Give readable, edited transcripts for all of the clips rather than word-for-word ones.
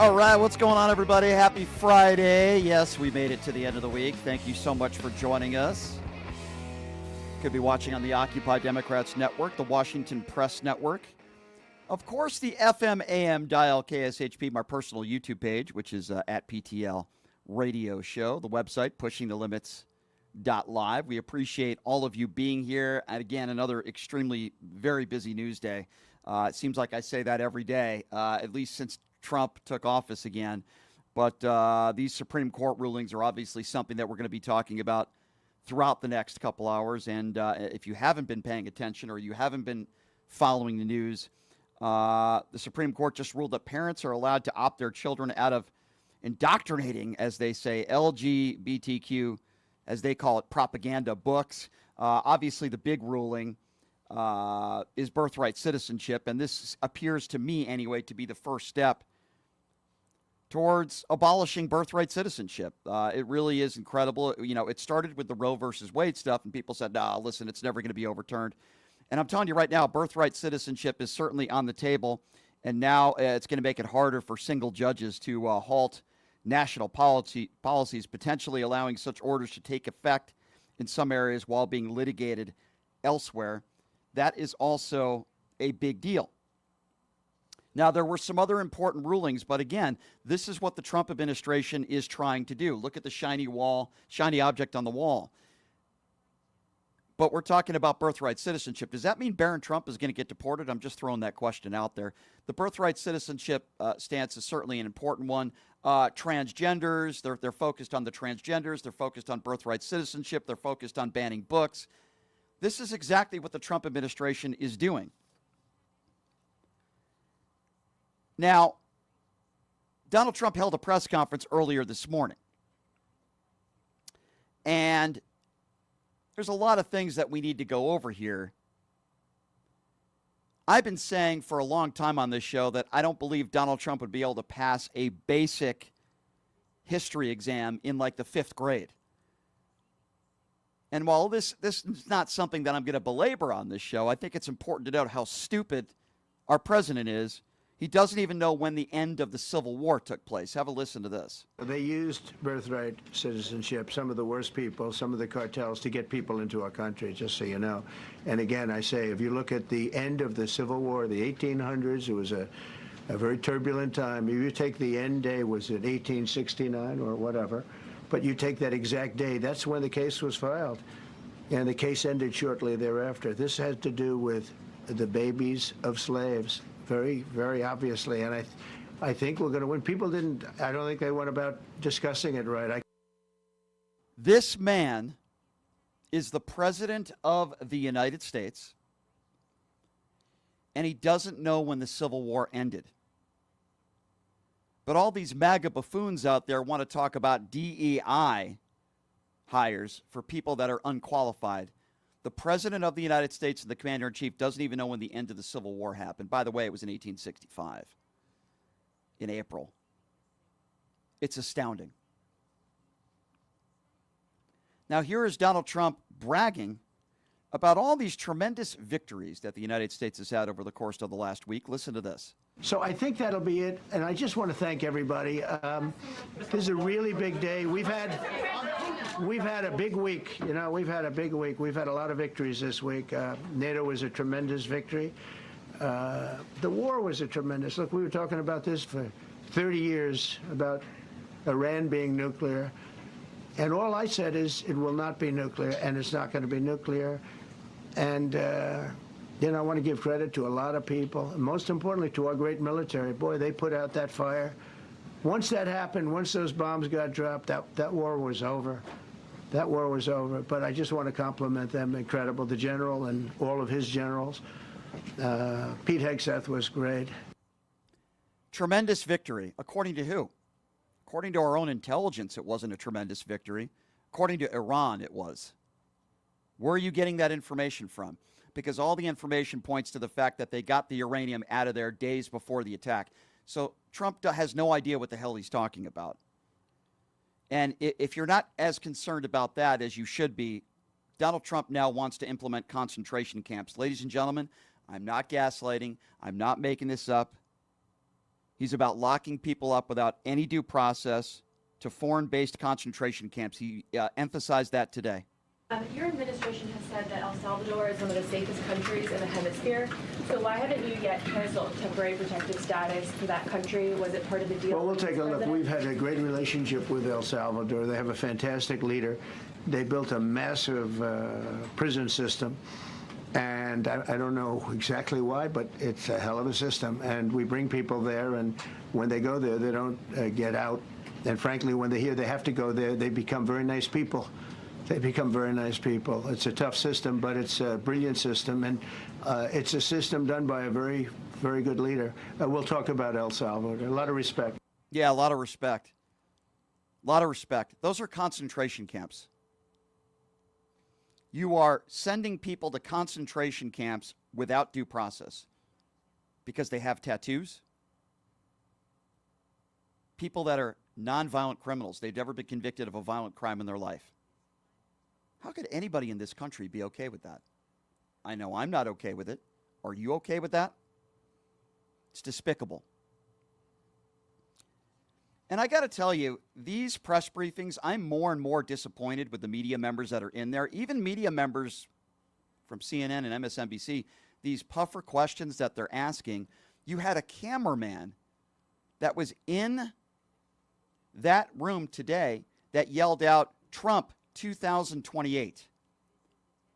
All right, what's going on, everybody? Happy Friday. Yes, we made it to the end of the week. Thank you so much for joining us. Could be watching on the Occupy Democrats Network, the Washington Press Network. Of course, the FM AM dial KSHP, my personal YouTube page, which is at PTL Radio Show, the website, pushingthelimits.live. We appreciate all of you being here. And again, another extremely, very busy news day. It seems like I say that every day, at least since Trump took office again. But these Supreme Court rulings are obviously something that we're going to be talking about throughout the next couple hours. And if you haven't been paying attention or you haven't been following the news, the Supreme Court just ruled that parents are allowed to opt their children out of indoctrinating, as they say, LGBTQ, as they call it, propaganda books. Obviously, the big ruling is birthright citizenship. And this appears to me, anyway, to be the first step towards abolishing birthright citizenship. It really is incredible. You know, it started with the Roe versus Wade stuff, and people said, nah, listen, it's never going to be overturned. And I'm telling you right now, birthright citizenship is certainly on the table, and now it's going to make it harder for single judges to halt national policies, potentially allowing such orders to take effect in some areas while being litigated elsewhere. That is also a big deal. Now, there were some other important rulings, but again, this is what the Trump administration is trying to do. Look at the shiny object on the wall. But we're talking about birthright citizenship. Does that mean Barron Trump is going to get deported? I'm just throwing that question out there. The birthright citizenship stance is certainly an important one. Transgenders, they're focused on the transgenders. They're focused on birthright citizenship. They're focused on banning books. This is exactly what the Trump administration is doing. Now, Donald Trump held a press conference earlier this morning. And there's a lot of things that we need to go over here. I've been saying for a long time on this show that I don't believe Donald Trump would be able to pass a basic history exam in like the 5th grade. And while this is not something that I'm going to belabor on this show, I think it's important to note how stupid our president is. He doesn't even know when the end of the Civil War took place. Have a listen to this. They used birthright citizenship, some of the worst people, some of the cartels, to get people into our country, just so you know. And again, I say, if you look at the end of the Civil War, the 1800s, it was a very turbulent time. If you take the end day, was it 1869 or whatever, but you take that exact day, that's when the case was filed. And the case ended shortly thereafter. This had to do with the babies of slaves. Very, very obviously, and I think we're going to win. People didn't, I don't think they went about discussing it right. This man is the president of the United States, and he doesn't know when the Civil War ended. But all these MAGA buffoons out there want to talk about DEI hires for people that are unqualified. The President of the United States and the Commander-in-Chief doesn't even know when the end of the Civil War happened. By the way, it was in 1865, in April. It's astounding. Now, here is Donald Trump bragging about all these tremendous victories that the United States has had over the course of the last week. Listen to this. So I think that'll be it, and I just want to thank everybody. This is a really big day. We've had a big week. You know, we've had a big week. We've had a lot of victories this week. NATO was a tremendous victory. The war was a tremendous. Look, we were talking about this for 30 years, about Iran being nuclear. And all I said is it will not be nuclear, and it's not going to be nuclear. And, you know, I want to give credit to a lot of people, and most importantly to our great military. Boy, they put out that fire. Once that happened, once those bombs got dropped, that war was over. That war was over. But I just want to compliment them. Incredible. The general and all of his generals. Pete Hegseth was great. Tremendous victory. According to who? According to our own intelligence, it wasn't a tremendous victory. According to Iran, it was. Where are you getting that information from? Because all the information points to the fact that they got the uranium out of there days before the attack. So Trump has no idea what the hell he's talking about. And if you're not as concerned about that as you should be, Donald Trump now wants to implement concentration camps. Ladies and gentlemen, I'm not gaslighting. I'm not making this up. He's about locking people up without any due process to foreign-based concentration camps. He emphasized that today. Your administration has said that El Salvador is one of the safest countries in the hemisphere. So why haven't you yet canceled temporary protective status for that country? Was it part of the deal? Well, we'll take a look. We've had a great relationship with El Salvador. They have a fantastic leader. They built a massive prison system. And I don't know exactly why, but it's a hell of a system. And we bring people there, and when they go there, they don't get out. And frankly, when they hear they have to go there, they become very nice people. They become very nice people. It's a tough system, but it's a brilliant system, and it's a system done by a very, very good leader. We'll talk about El Salvador. A lot of respect. Yeah, a lot of respect. A lot of respect. Those are concentration camps. You are sending people to concentration camps without due process because they have tattoos. People that are nonviolent criminals. They've never been convicted of a violent crime in their life. How could anybody in this country be okay with that? I know I'm not okay with it. Are you okay with that? It's despicable. And I got to tell you, these press briefings, I'm more and more disappointed with the media members that are in there. Even media members from CNN and MSNBC, these puffer questions that they're asking. You had a cameraman that was in that room today that yelled out, Trump 2028.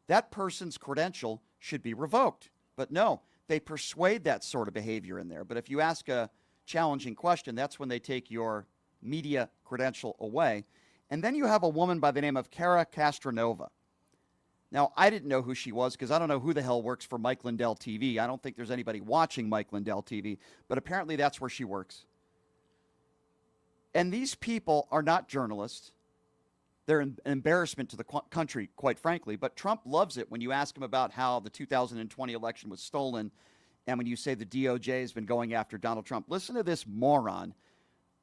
That person's credential should be revoked. But no, they persuade that sort of behavior in there. But if you ask a challenging question, that's when they take your media credential away. And then you have a woman by the name of Cara Castronova. Now, I didn't know who she was because I don't know who the hell works for Mike Lindell TV. I don't think there's anybody watching Mike Lindell TV, but apparently that's where she works. And these people are not journalists. They're an embarrassment to the country, quite frankly. But Trump loves it when you ask him about how the 2020 election was stolen and when you say the DOJ has been going after Donald Trump. Listen to this moron,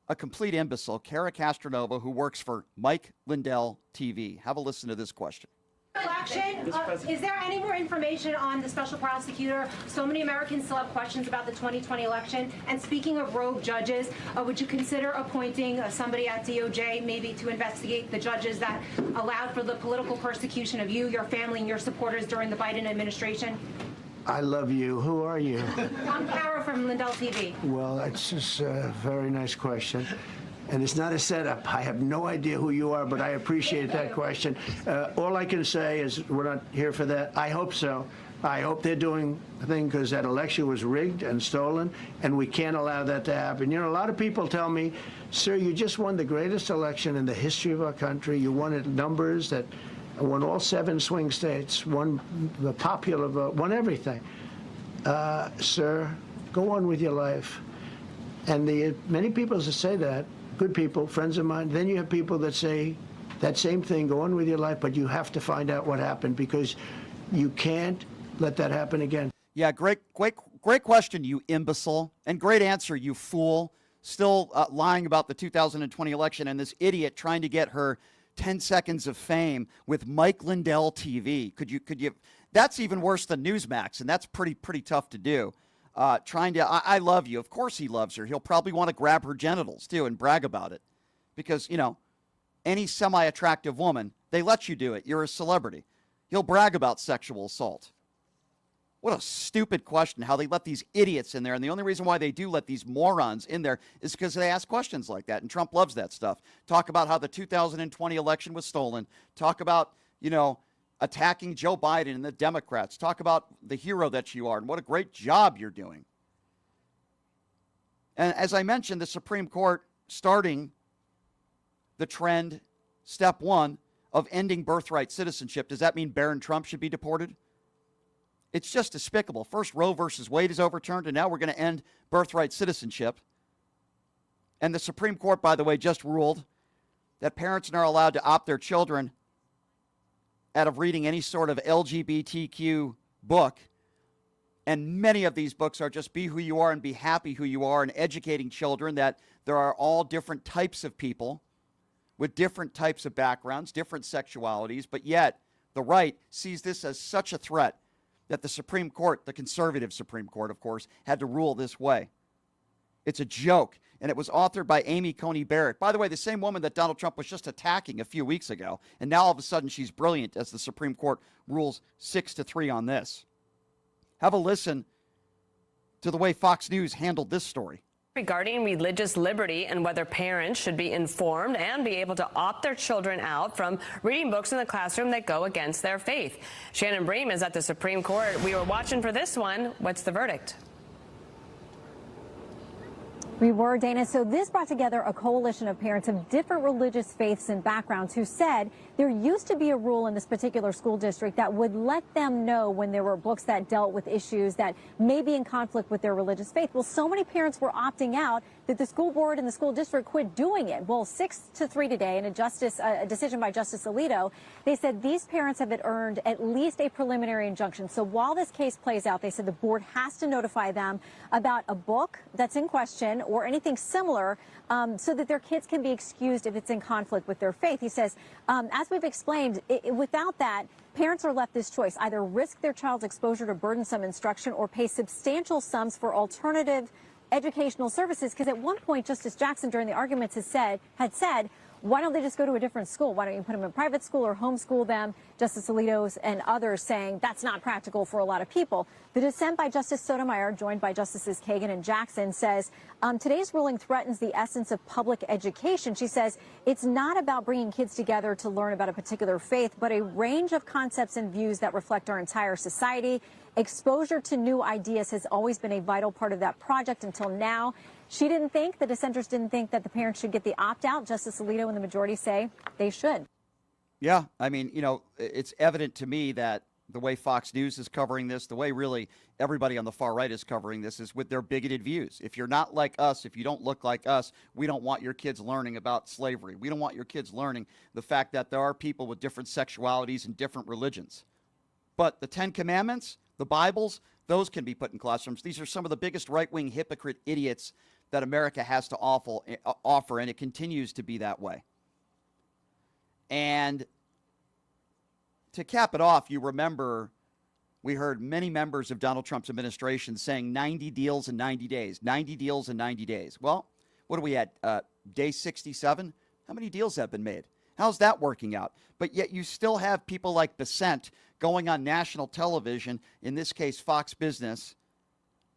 a complete imbecile, Cara Castronova, who works for Mike Lindell TV. Have a listen to this question. Election, is there any more information on the special prosecutor? So many Americans still have questions about the 2020 election. And speaking of rogue judges, would you consider appointing somebody at DOJ maybe to investigate the judges that allowed for the political persecution of you, your family, and your supporters during the Biden administration? I love you. Who are you? I'm Cara from Lindell TV. Well, that's just a very nice question. And it's not a setup. I have no idea who you are, but I appreciate that question. All I can say is we're not here for that. I hope so. I hope they're doing a thing because that election was rigged and stolen, and we can't allow that to happen. You know, a lot of people tell me, sir, you just won the greatest election in the history of our country. You won it numbers that won all 7 swing states, won the popular vote, won everything. Sir, go on with your life. And many people that say that, good people, friends of mine, then you have people that say that same thing, go on with your life, but you have to find out what happened because you can't let that happen again. Yeah, great question, you imbecile, and great answer, you fool. Still lying about the 2020 election and this idiot trying to get her 10 seconds of fame with Mike Lindell TV. Could you? That's even worse than Newsmax, and that's pretty tough to do. I love you. Of course he loves her. He'll probably want to grab her genitals too and brag about it, because any semi-attractive woman, they let you do it. You're a celebrity. He'll brag about sexual assault. What a stupid question, how they let these idiots in there. And the only reason why they do let these morons in there is because they ask questions like that. And Trump loves that stuff. Talk about how the 2020 election was stolen. Talk about, attacking Joe Biden and the Democrats. Talk about the hero that you are and what a great job you're doing. And as I mentioned, the Supreme Court starting the trend, step 1, of ending birthright citizenship. Does that mean Barron Trump should be deported? It's just despicable. First, Roe versus Wade is overturned, and now we're going to end birthright citizenship. And the Supreme Court, by the way, just ruled that parents are allowed to opt their children out of reading any sort of LGBTQ book. And many of these books are just be who you are and be happy who you are, and educating children that there are all different types of people with different types of backgrounds, different sexualities, but yet the right sees this as such a threat that the Supreme Court, the conservative Supreme Court, of course, had to rule this way. It's a joke. And it was authored by Amy Coney Barrett. By the way, the same woman that Donald Trump was just attacking a few weeks ago. And now all of a sudden she's brilliant as the Supreme Court rules 6-3 on this. Have a listen to the way Fox News handled this story. Regarding religious liberty and whether parents should be informed and be able to opt their children out from reading books in the classroom that go against their faith. Shannon Bream is at the Supreme Court. We were watching for this one. What's the verdict? We were, Dana. So this brought together a coalition of parents of different religious faiths and backgrounds who said there used to be a rule in this particular school district that would let them know when there were books that dealt with issues that may be in conflict with their religious faith. Well, so many parents were opting out that the school board and the school district quit doing it. Well, 6-3 today in a decision by Justice Alito, they said these parents have earned at least a preliminary injunction. So while this case plays out, they said the board has to notify them about a book that's in question or anything similar so that their kids can be excused if it's in conflict with their faith. He says, as we've explained, without that, parents are left this choice, either risk their child's exposure to burdensome instruction or pay substantial sums for alternative educational services. Because at one point, Justice Jackson during the arguments had said, why don't they just go to a different school? Why don't you put them in private school or homeschool them? Justice Alito and others saying that's not practical for a lot of people. The dissent by Justice Sotomayor, joined by Justices Kagan and Jackson, says today's ruling threatens the essence of public education. She says it's not about bringing kids together to learn about a particular faith, but a range of concepts and views that reflect our entire society. Exposure to new ideas has always been a vital part of that project until now. The dissenters didn't think that the parents should get the opt-out. Justice Alito and the majority say they should. Yeah, I mean, it's evident to me that the way Fox News is covering this, the way really everybody on the far right is covering this is with their bigoted views. If you're not like us, if you don't look like us, we don't want your kids learning about slavery. We don't want your kids learning the fact that there are people with different sexualities and different religions. But the Ten Commandments, the Bibles, those can be put in classrooms. These are some of the biggest right-wing hypocrite idiots that America has to offer, and it continues to be that way. And to cap it off, you remember we heard many members of Donald Trump's administration saying 90 deals in 90 days, 90 deals in 90 days. Well, what are we at, day 67? How many deals have been made? How's that working out? But yet you still have people like Bessent going on national television, in this case Fox Business,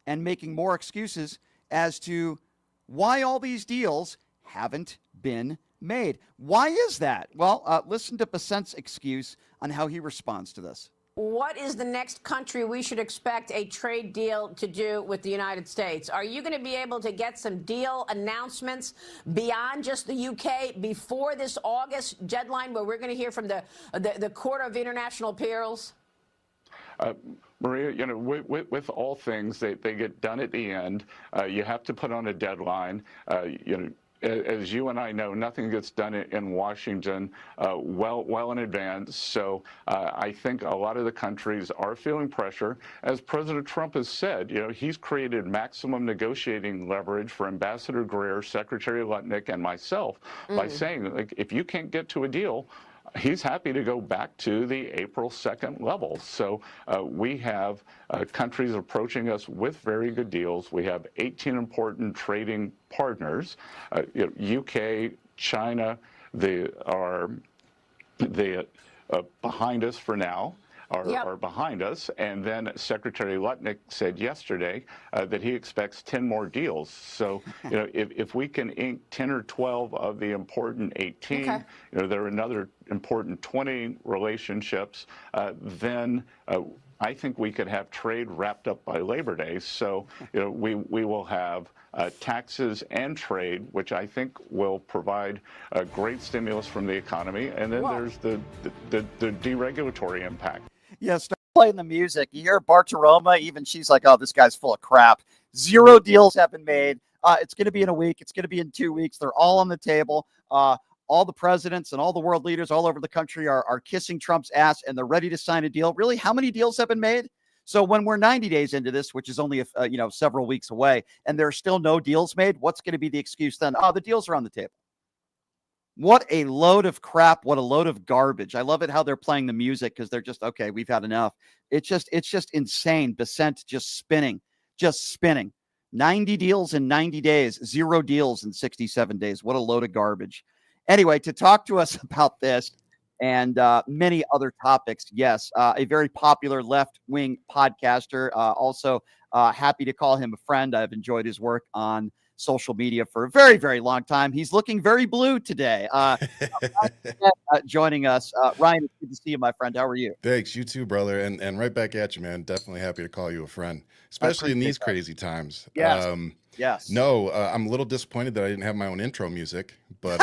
and making more excuses as to why all these deals haven't been made. Why is that? Well, listen to Bessent's excuse on how he responds to this. What is the next country we should expect a trade deal to do with the United States? Are you going to be able to get some deal announcements beyond just the UK before this August deadline where we're going to hear from the Court of International Appeals? Maria, with all things, they get done at the end. You have to put on a deadline. As you and I know, nothing gets done in Washington well in advance. So I think a lot of the countries are feeling pressure. As President Trump has said, he's created maximum negotiating leverage for Ambassador Greer, Secretary Lutnick, and myself by saying, like, if you can't get to a deal, he's happy to go back to the April 2nd level. So we have countries approaching us with very good deals. We have 18 important trading partners. UK, China, they are behind us for now. Are behind us. And then Secretary Lutnick said yesterday that he expects 10 more deals. So, if we can ink 10 or 12 of the important 18, there are another important 20 relationships, then I think we could have trade wrapped up by Labor Day. So, we will have taxes and trade, which I think will provide a great stimulus from the economy. And then there's the deregulatory impact. Yeah, start playing the music. You hear Bartiromo, even she's like, oh, this guy's full of crap. 0 deals have been made. It's going to be in a week. It's going to be in 2 weeks. They're all on the table. All the presidents and all the world leaders all over the country are kissing Trump's ass, and they're ready to sign a deal. Really, how many deals have been made? So when we're 90 days into this, which is only several weeks away, and there are still no deals made, what's going to be the excuse then? Oh, the deals are on the table. What a load of crap. What a load of garbage. I love it how they're playing the music because they're just, okay, we've had enough. It's just insane. Bessent just spinning. 90 deals in 90 days, 0 deals in 67 days. What a load of garbage. Anyway, to talk to us about this and many other topics, yes, a very popular left-wing podcaster. Also, happy to call him a friend. I've enjoyed his work on social media for a very, very long time. He's looking very blue today. Joining us. Ryan, it's good to see you, my friend. How are you? Thanks. You too, brother. And right back at you, man. Definitely happy to call you a friend, especially in these crazy times. Yes. Yes. No, I'm a little disappointed that I didn't have my own intro music, but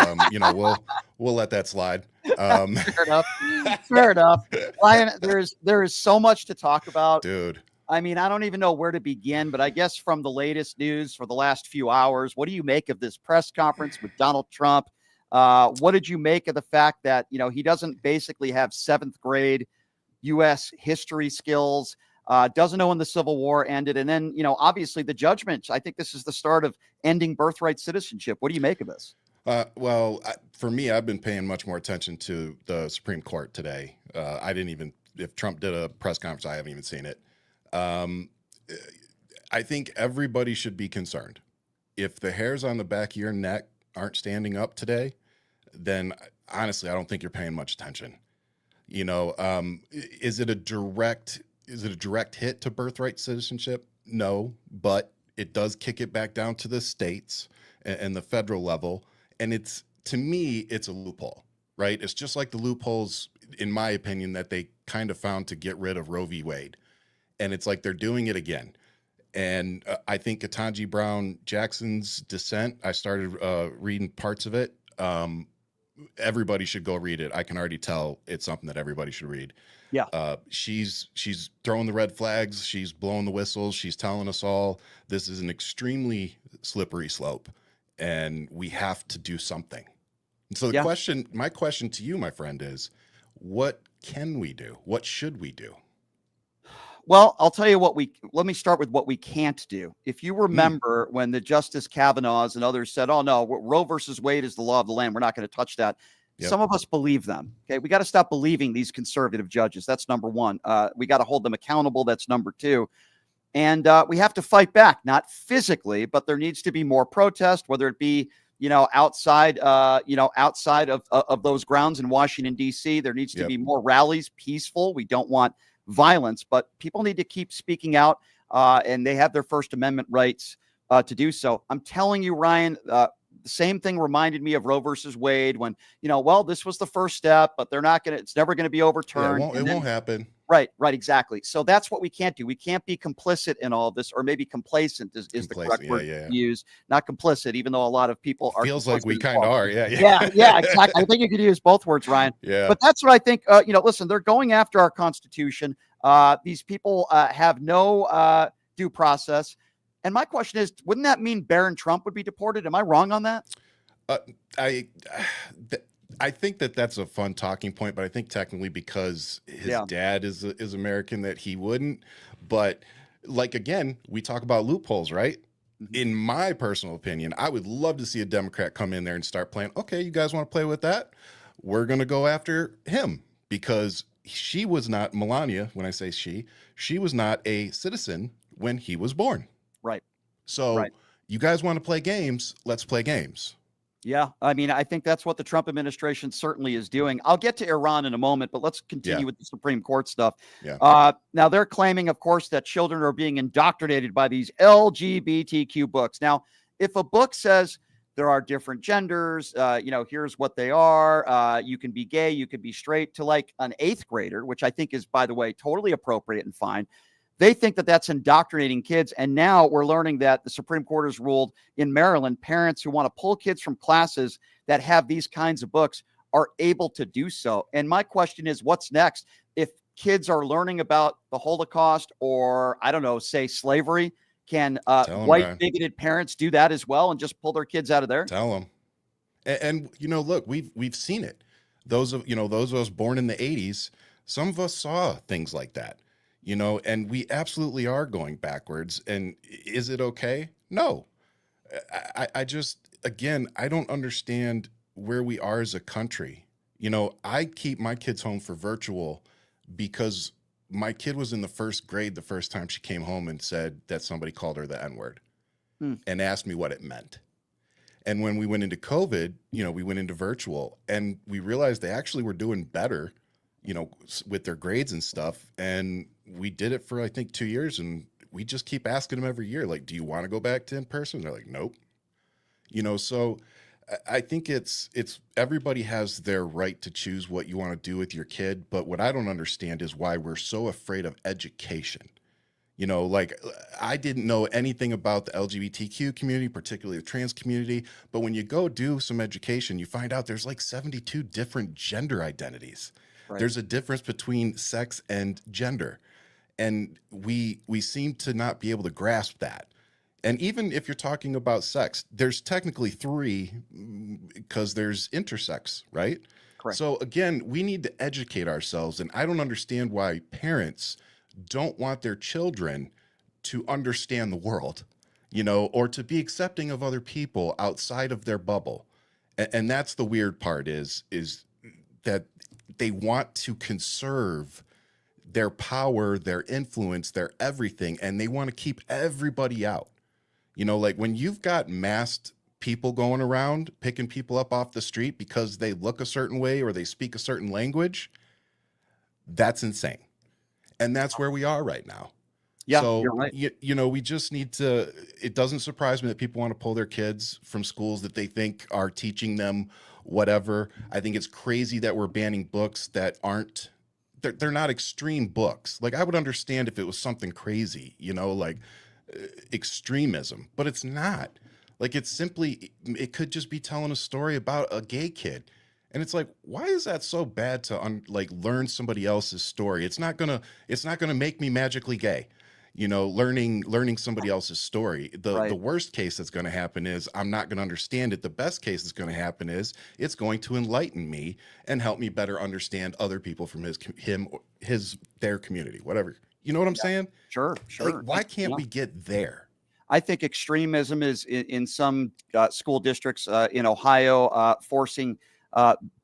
we'll let that slide. Fair enough. Fair enough. Ryan, there is so much to talk about. Dude. I mean, I don't even know where to begin, but I guess from the latest news for the last few hours, what do you make of this press conference with Donald Trump? What did you make of the fact that, he doesn't basically have 7th grade U.S. history skills, doesn't know when the Civil War ended, and then, obviously the judgment. I think this is the start of ending birthright citizenship. What do you make of this? For me, I've been paying much more attention to the Supreme Court today. If Trump did a press conference, I haven't even seen it. I think everybody should be concerned. If the hairs on the back of your neck aren't standing up today, then honestly, I don't think you're paying much attention. Is it a direct hit to birthright citizenship? No, but it does kick it back down to the states and the federal level. And to me, it's a loophole, right? It's just like the loopholes, in my opinion, that they kind of found to get rid of Roe v. Wade. And it's like they're doing it again. And I think Ketanji Brown Jackson's dissent, I started reading parts of it. Everybody should go read it. I can already tell it's something that everybody should read. Yeah. She's throwing the red flags. She's blowing the whistles. She's telling us all this is an extremely slippery slope and we have to do something. And so my question to you, my friend, is what can we do? What should we do? Well, I'll tell you let me start with what we can't do. If you remember when the Justice Kavanaughs and others said, oh no, Roe versus Wade is the law of the land, we're not going to touch that. Yep. Some of us believe them. Okay. We got to stop believing these conservative judges. That's number one. We got to hold them accountable. That's number two. And we have to fight back, not physically, but there needs to be more protest, whether it be, outside of those grounds in Washington, D.C. There needs to be more rallies, peaceful. We don't want violence, but people need to keep speaking out, and they have their First Amendment rights to do so. I'm telling you, Ryan, the same thing reminded me of Roe versus Wade when, this was the first step, but it's never going to be overturned. Yeah, it won't happen. Right, exactly. So that's what we can't do. We can't be complicit in all of this, or maybe complacent is the correct word to use. Not complicit, even though a lot of people are. Feels like we kind of are. Yeah, exactly. I think you could use both words, Ryan. Yeah. But that's what I think. Listen, they're going after our Constitution. These people have no due process. And my question is, wouldn't that mean Barron Trump would be deported? Am I wrong on that? I think that's a fun talking point, but I think technically because his dad is American that he wouldn't. But again, we talk about loopholes, right? Mm-hmm. In my personal opinion, I would love to see a Democrat come in there and start playing, okay, you guys want to play with that? We're going to go after him because she was not, Melania, when I say she was not a citizen when he was born. Right. So you guys want to play games? Let's play games. Yeah, I mean, I think that's what the Trump administration certainly is doing. I'll get to Iran in a moment, but let's continue with the Supreme Court stuff. Yeah. Now, they're claiming, of course, that children are being indoctrinated by these LGBTQ books. Now, if a book says there are different genders, here's what they are, you can be gay, you can be straight, to like an 8th grader, which I think is, by the way, totally appropriate and fine. They think that that's indoctrinating kids. And now we're learning that the Supreme Court has ruled in Maryland, parents who want to pull kids from classes that have these kinds of books are able to do so. And my question is, what's next? If kids are learning about the Holocaust or, I don't know, say slavery, can white bigoted parents do that as well and just pull their kids out of there? Tell them. And look, we've seen it. Those of us born in the 80s, some of us saw things like that. And we absolutely are going backwards. And is it okay? No. I just, again, I don't understand where we are as a country. I keep my kids home for virtual because my kid was in the 1st grade the first time she came home and said that somebody called her the N-word. and asked me what it meant. And when we went into COVID, we went into virtual, and we realized they actually were doing better, with their grades and stuff. And we did it for, I think, 2 years, and we just keep asking them every year, like, do you want to go back to in person? They're like, nope. So I think it's everybody has their right to choose what you want to do with your kid. But what I don't understand is why we're so afraid of education. Like, I didn't know anything about the LGBTQ community, particularly the trans community. But when you go do some education, you find out there's like 72 different gender identities. Right. There's a difference between sex and gender. And we seem to not be able to grasp that. And even if you're talking about sex, there's technically 3 because there's intersex, right? Correct. So again, we need to educate ourselves. And I don't understand why parents don't want their children to understand the world, or to be accepting of other people outside of their bubble. And that's the weird part is that they want to conserve their power, their influence, their everything, and they want to keep everybody out. Like when you've got masked people going around picking people up off the street because they look a certain way or they speak a certain language, that's insane. And that's where we are right now. Yeah, so, you're right. we just need to, it doesn't surprise me that people want to pull their kids from schools that they think are teaching them whatever. I think it's crazy that we're banning books that aren't, they're not extreme books. Like, I would understand if it was something crazy, like extremism, but it's not. Like, it's simply, it could just be telling a story about a gay kid. And it's like, why is that so bad to learn somebody else's story? It's not gonna make me magically gay, learning somebody else's story. The worst case that's going to happen is I'm not going to understand it. The best case that's going to happen is it's going to enlighten me and help me better understand other people from their community, whatever. You know what I'm saying? Sure. Like, why can't we get there? I think extremism is in some school districts in Ohio forcing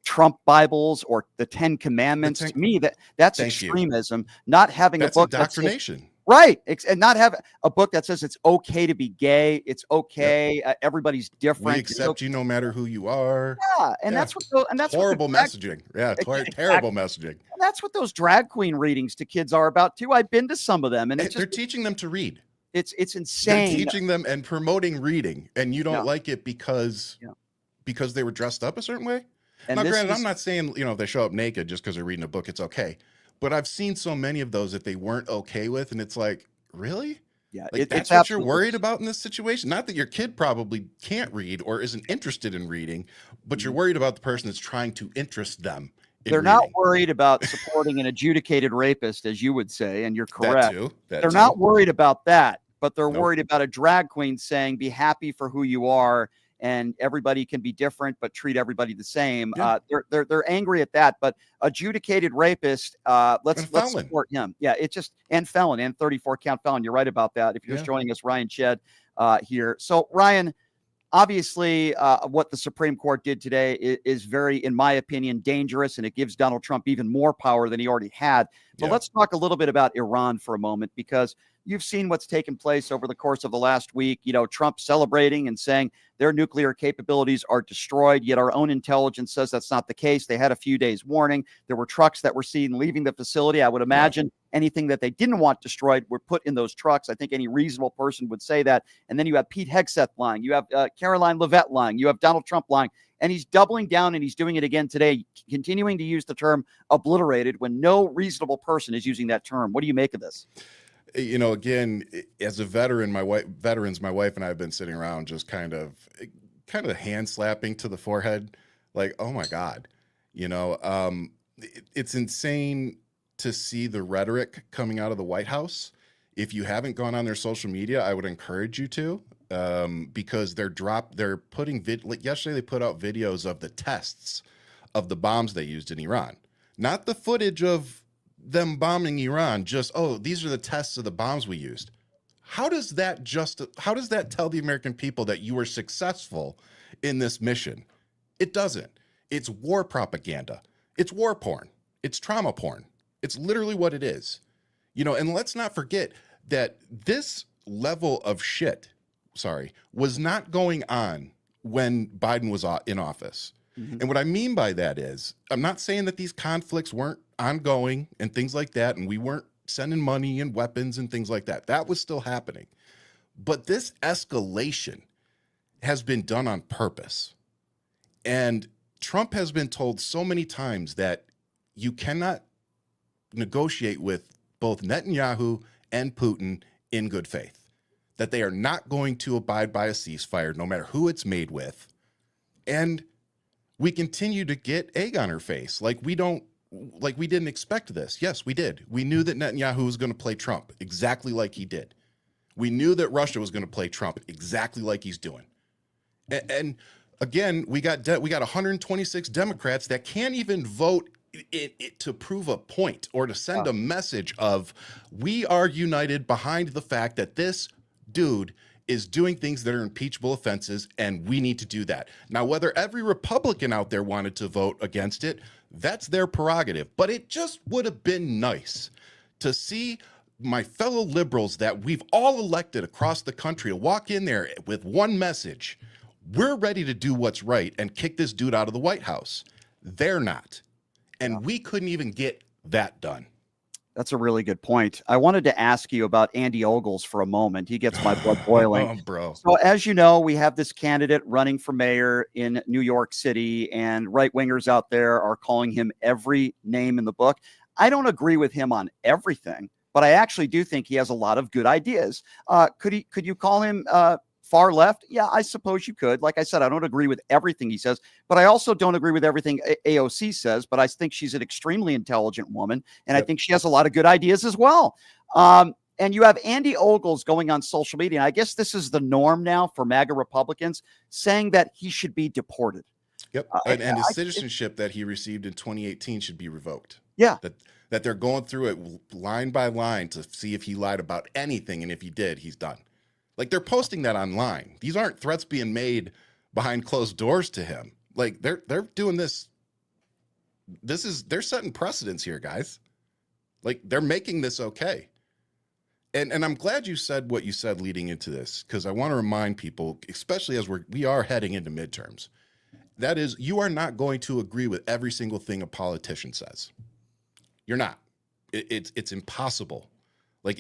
Trump Bibles or the 10 Commandments. To me, that's extremism. Not having that's a book indoctrination. Right. And not have a book that says it's okay to be gay. It's okay. Yep. Everybody's different. We accept you no matter who you are. Yeah. And that's horrible messaging. Yeah. Terrible messaging. And that's what those drag queen readings to kids are about too. I've been to some of them, and they're teaching them to read. It's insane. They're teaching them and promoting reading, and you don't like it because they were dressed up a certain way. And now, granted, I'm not saying, if they show up naked just because they're reading a book, it's okay. But I've seen so many of those that they weren't okay with, and it's like, really? Yeah, that's what you're worried about in this situation? Not that your kid probably can't read or isn't interested in reading, but you're worried about the person that's trying to interest them. They're not worried about supporting an adjudicated rapist, as you would say, and you're correct. They're not worried about that, but they're worried about a drag queen saying, be happy for who you are, and everybody can be different, but treat everybody the same. Yeah. They're angry at that, but adjudicated rapist, let's support him. Yeah, it's just, and felon, and 34 count felon. You're right about that. If you're just joining us, Ryan Shedd here. So Ryan, obviously what the Supreme Court did today is very, in my opinion, dangerous, and it gives Donald Trump even more power than he already had. But let's talk a little bit about Iran for a moment, because you've seen what's taken place over the course of the last week. Trump celebrating and saying their nuclear capabilities are destroyed, yet our own intelligence says that's not the case. They had a few days warning. There were trucks that were seen leaving the facility. I would imagine anything that they didn't want destroyed were put in those trucks. I think any reasonable person would say that. And then you have Pete Hegseth lying. You have Caroline Leavitt lying. You have Donald Trump lying. And he's doubling down, and he's doing it again today, continuing to use the term obliterated when no reasonable person is using that term. What do you make of this? Again, as a veteran, my wife and I have been sitting around just kind of hand slapping to the forehead, like, oh my God, it's insane to see the rhetoric coming out of the White House. If you haven't gone on their social media, I would encourage you to, because they're putting yesterday they put out videos of the tests of the bombs they used in Iran, not the footage of them bombing Iran, just, these are the tests of the bombs we used. How does that tell the American people that you were successful in this mission? It doesn't. It's war propaganda. It's war porn. It's trauma porn. It's literally what it is. And let's not forget that this level of shit, was not going on when Biden was in office. And what I mean by that is, I'm not saying that these conflicts weren't ongoing and things like that, and we weren't sending money and weapons and things like that. That was still happening. But this escalation has been done on purpose. And Trump has been told so many times that you cannot negotiate with both Netanyahu and Putin in good faith, that they are not going to abide by a ceasefire, no matter who it's made with. And we continue to get egg on our face. Like we didn't expect this. Yes, we did. We knew that Netanyahu was going to play Trump exactly like he did. We knew that Russia was going to play Trump exactly like he's doing. And again, we got 126 Democrats that can't even vote it to prove a point or to send a message of, we are united behind the fact that this dude is doing things that are impeachable offenses, and we need to do that. Now, whether every Republican out there wanted to vote against it, that's their prerogative. But it just would have been nice to see my fellow liberals that we've all elected across the country to walk in there with one message: we're ready to do what's right and kick this dude out of the White House. They're not. And we couldn't even get that done. That's a really good point. I wanted to ask you about Andy Ogles for a moment. He gets my blood boiling. Oh, bro. So as you know, we have this candidate running for mayor in New York City, and right-wingers out there are calling him every name in the book. I don't agree with him on everything, but I actually do think he has a lot of good ideas. Could you call him far left? Yeah, I suppose you could. Like I said, I don't agree with everything he says, but I also don't agree with everything AOC says, but I think she's an extremely intelligent woman, and I think she has a lot of good ideas as well. And you have Andy Ogles going on social media, and I guess this is the norm now for MAGA Republicans, saying that he should be deported. Yep. And his citizenship that he received in 2018 should be revoked. Yeah. That they're going through it line by line to see if he lied about anything, and if he did, he's done. Like, they're posting that online. These aren't threats being made behind closed doors to him. Like, they're doing this. They're setting precedents here, guys. Like, they're making this okay. And I'm glad you said what you said leading into this, because I want to remind people, especially as we are heading into midterms, that is, you are not going to agree with every single thing a politician says. You're not. It's impossible. Like,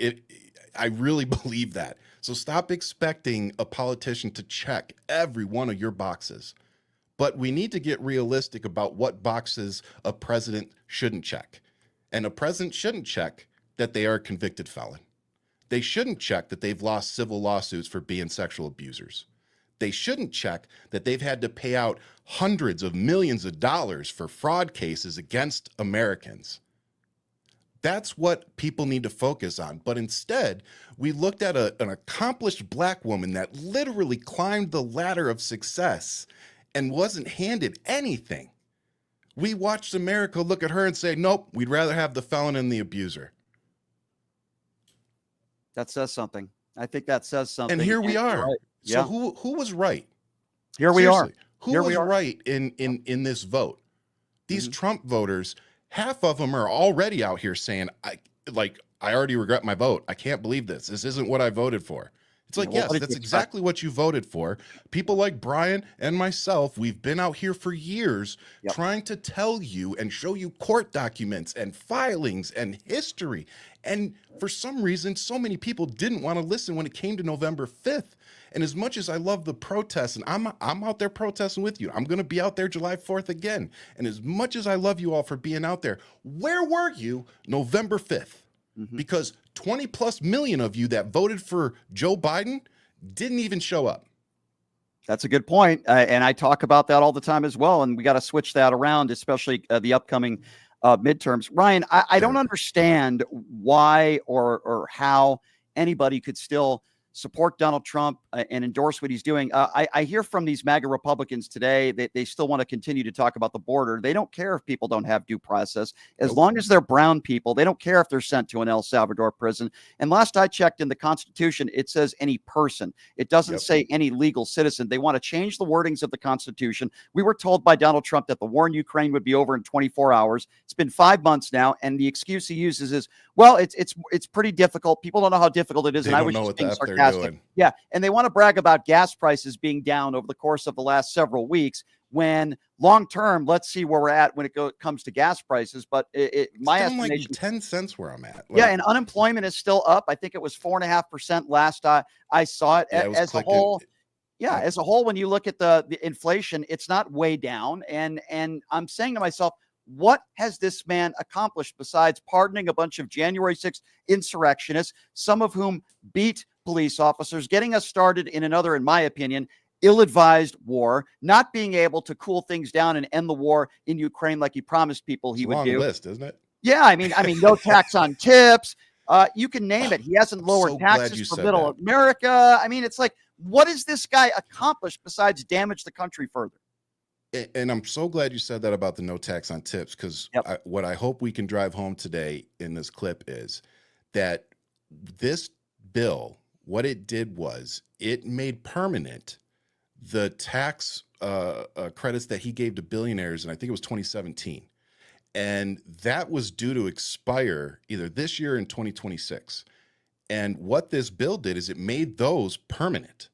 I really believe that. So stop expecting a politician to check every one of your boxes. But we need to get realistic about what boxes a president shouldn't check. And a president shouldn't check that they are a convicted felon. They shouldn't check that they've lost civil lawsuits for being sexual abusers. They shouldn't check that they've had to pay out hundreds of millions of dollars for fraud cases against Americans. That's what people need to focus on. But instead, we looked at an accomplished black woman that literally climbed the ladder of success and wasn't handed anything. We watched America look at her and say, nope, we'd rather have the felon and the abuser. That says something. I think that says something. And here we are. Right. So Yeah. who was right? Here we Seriously, are. Who Here was we are. right in this vote? These Trump voters, half of them are already out here saying, I already regret my vote. I can't believe this. This isn't what I voted for. It's like, Yeah, well, yes, what did that's you expect? exactly what you voted for. People like Brian and myself, we've been out here for years trying to tell you and show you court documents and filings and history. And for some reason, so many people didn't want to listen when it came to November 5th. And as much as I love the protests, and I'm out there protesting with you, I'm going to be out there July 4th again. And as much as I love you all for being out there, where were you November 5th? Because 20 plus million of you that voted for Joe Biden didn't even show up. That's a good point. And I talk about that all the time as well. And we got to switch that around, especially the upcoming midterms. Ryan, I don't understand why or how anybody could still support Donald Trump and endorse what he's doing. I hear from these MAGA Republicans today that they still want to continue to talk about the border. They don't care if people don't have due process. As long as they're brown people, they don't care if they're sent to an El Salvador prison. And last I checked in the Constitution, it says any person. It doesn't say any legal citizen. They want to change the wordings of the Constitution. We were told by Donald Trump that the war in Ukraine would be over in 24 hours. It's been 5 months now, and the excuse he uses is, well, it's pretty difficult. People don't know how difficult it is, They and I don't was know just what the being F they're sarcastic. fantastic. doing? Yeah, and they want to brag about gas prices being down over the course of the last several weeks. When long term, let's see where we're at when it comes to gas prices. But my Down like estimation, 10 cents where I'm at. yeah, Like, and unemployment is still up. I think it was 4.5% last I saw it. yeah, it was As a clicking. whole, yeah, Yep. as a whole, when you look at the inflation, it's not way down. And I'm saying to myself, what has this man accomplished besides pardoning a bunch of January 6th insurrectionists, some of whom beat police officers, getting us started in another, in my opinion, ill-advised war, not being able to cool things down and end the war in Ukraine like he promised people It's he a would long do. list, isn't it? Yeah, I mean, no tax on tips. You can name it. He hasn't lowered So glad taxes you for said middle that. America. I mean, it's like, what has this guy accomplished besides damage the country further? And I'm so glad you said that about the no tax on tips, because Yep. what I hope we can drive home today in this clip is that this bill, what it did was it made permanent the tax credits that he gave to billionaires, and I think it was 2017. And that was due to expire either this year or in 2026. And what this bill did is it made those permanent.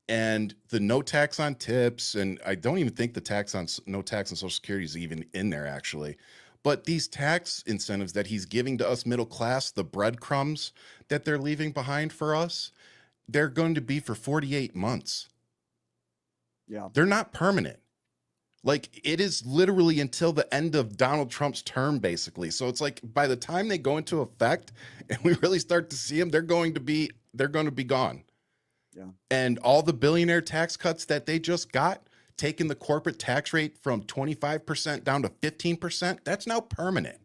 And the no tax on tips, and I don't even think the no tax on Social Security is even in there actually. But these tax incentives that he's giving to us middle class, the breadcrumbs that they're leaving behind for us, they're going to be for 48 months. Yeah. They're not permanent. Like, it is literally until the end of Donald Trump's term, basically. So it's like by the time they go into effect and we really start to see them, they're going to be gone. Yeah. And all the billionaire tax cuts that they just got, taking the corporate tax rate from 25% down to 15%, that's now permanent.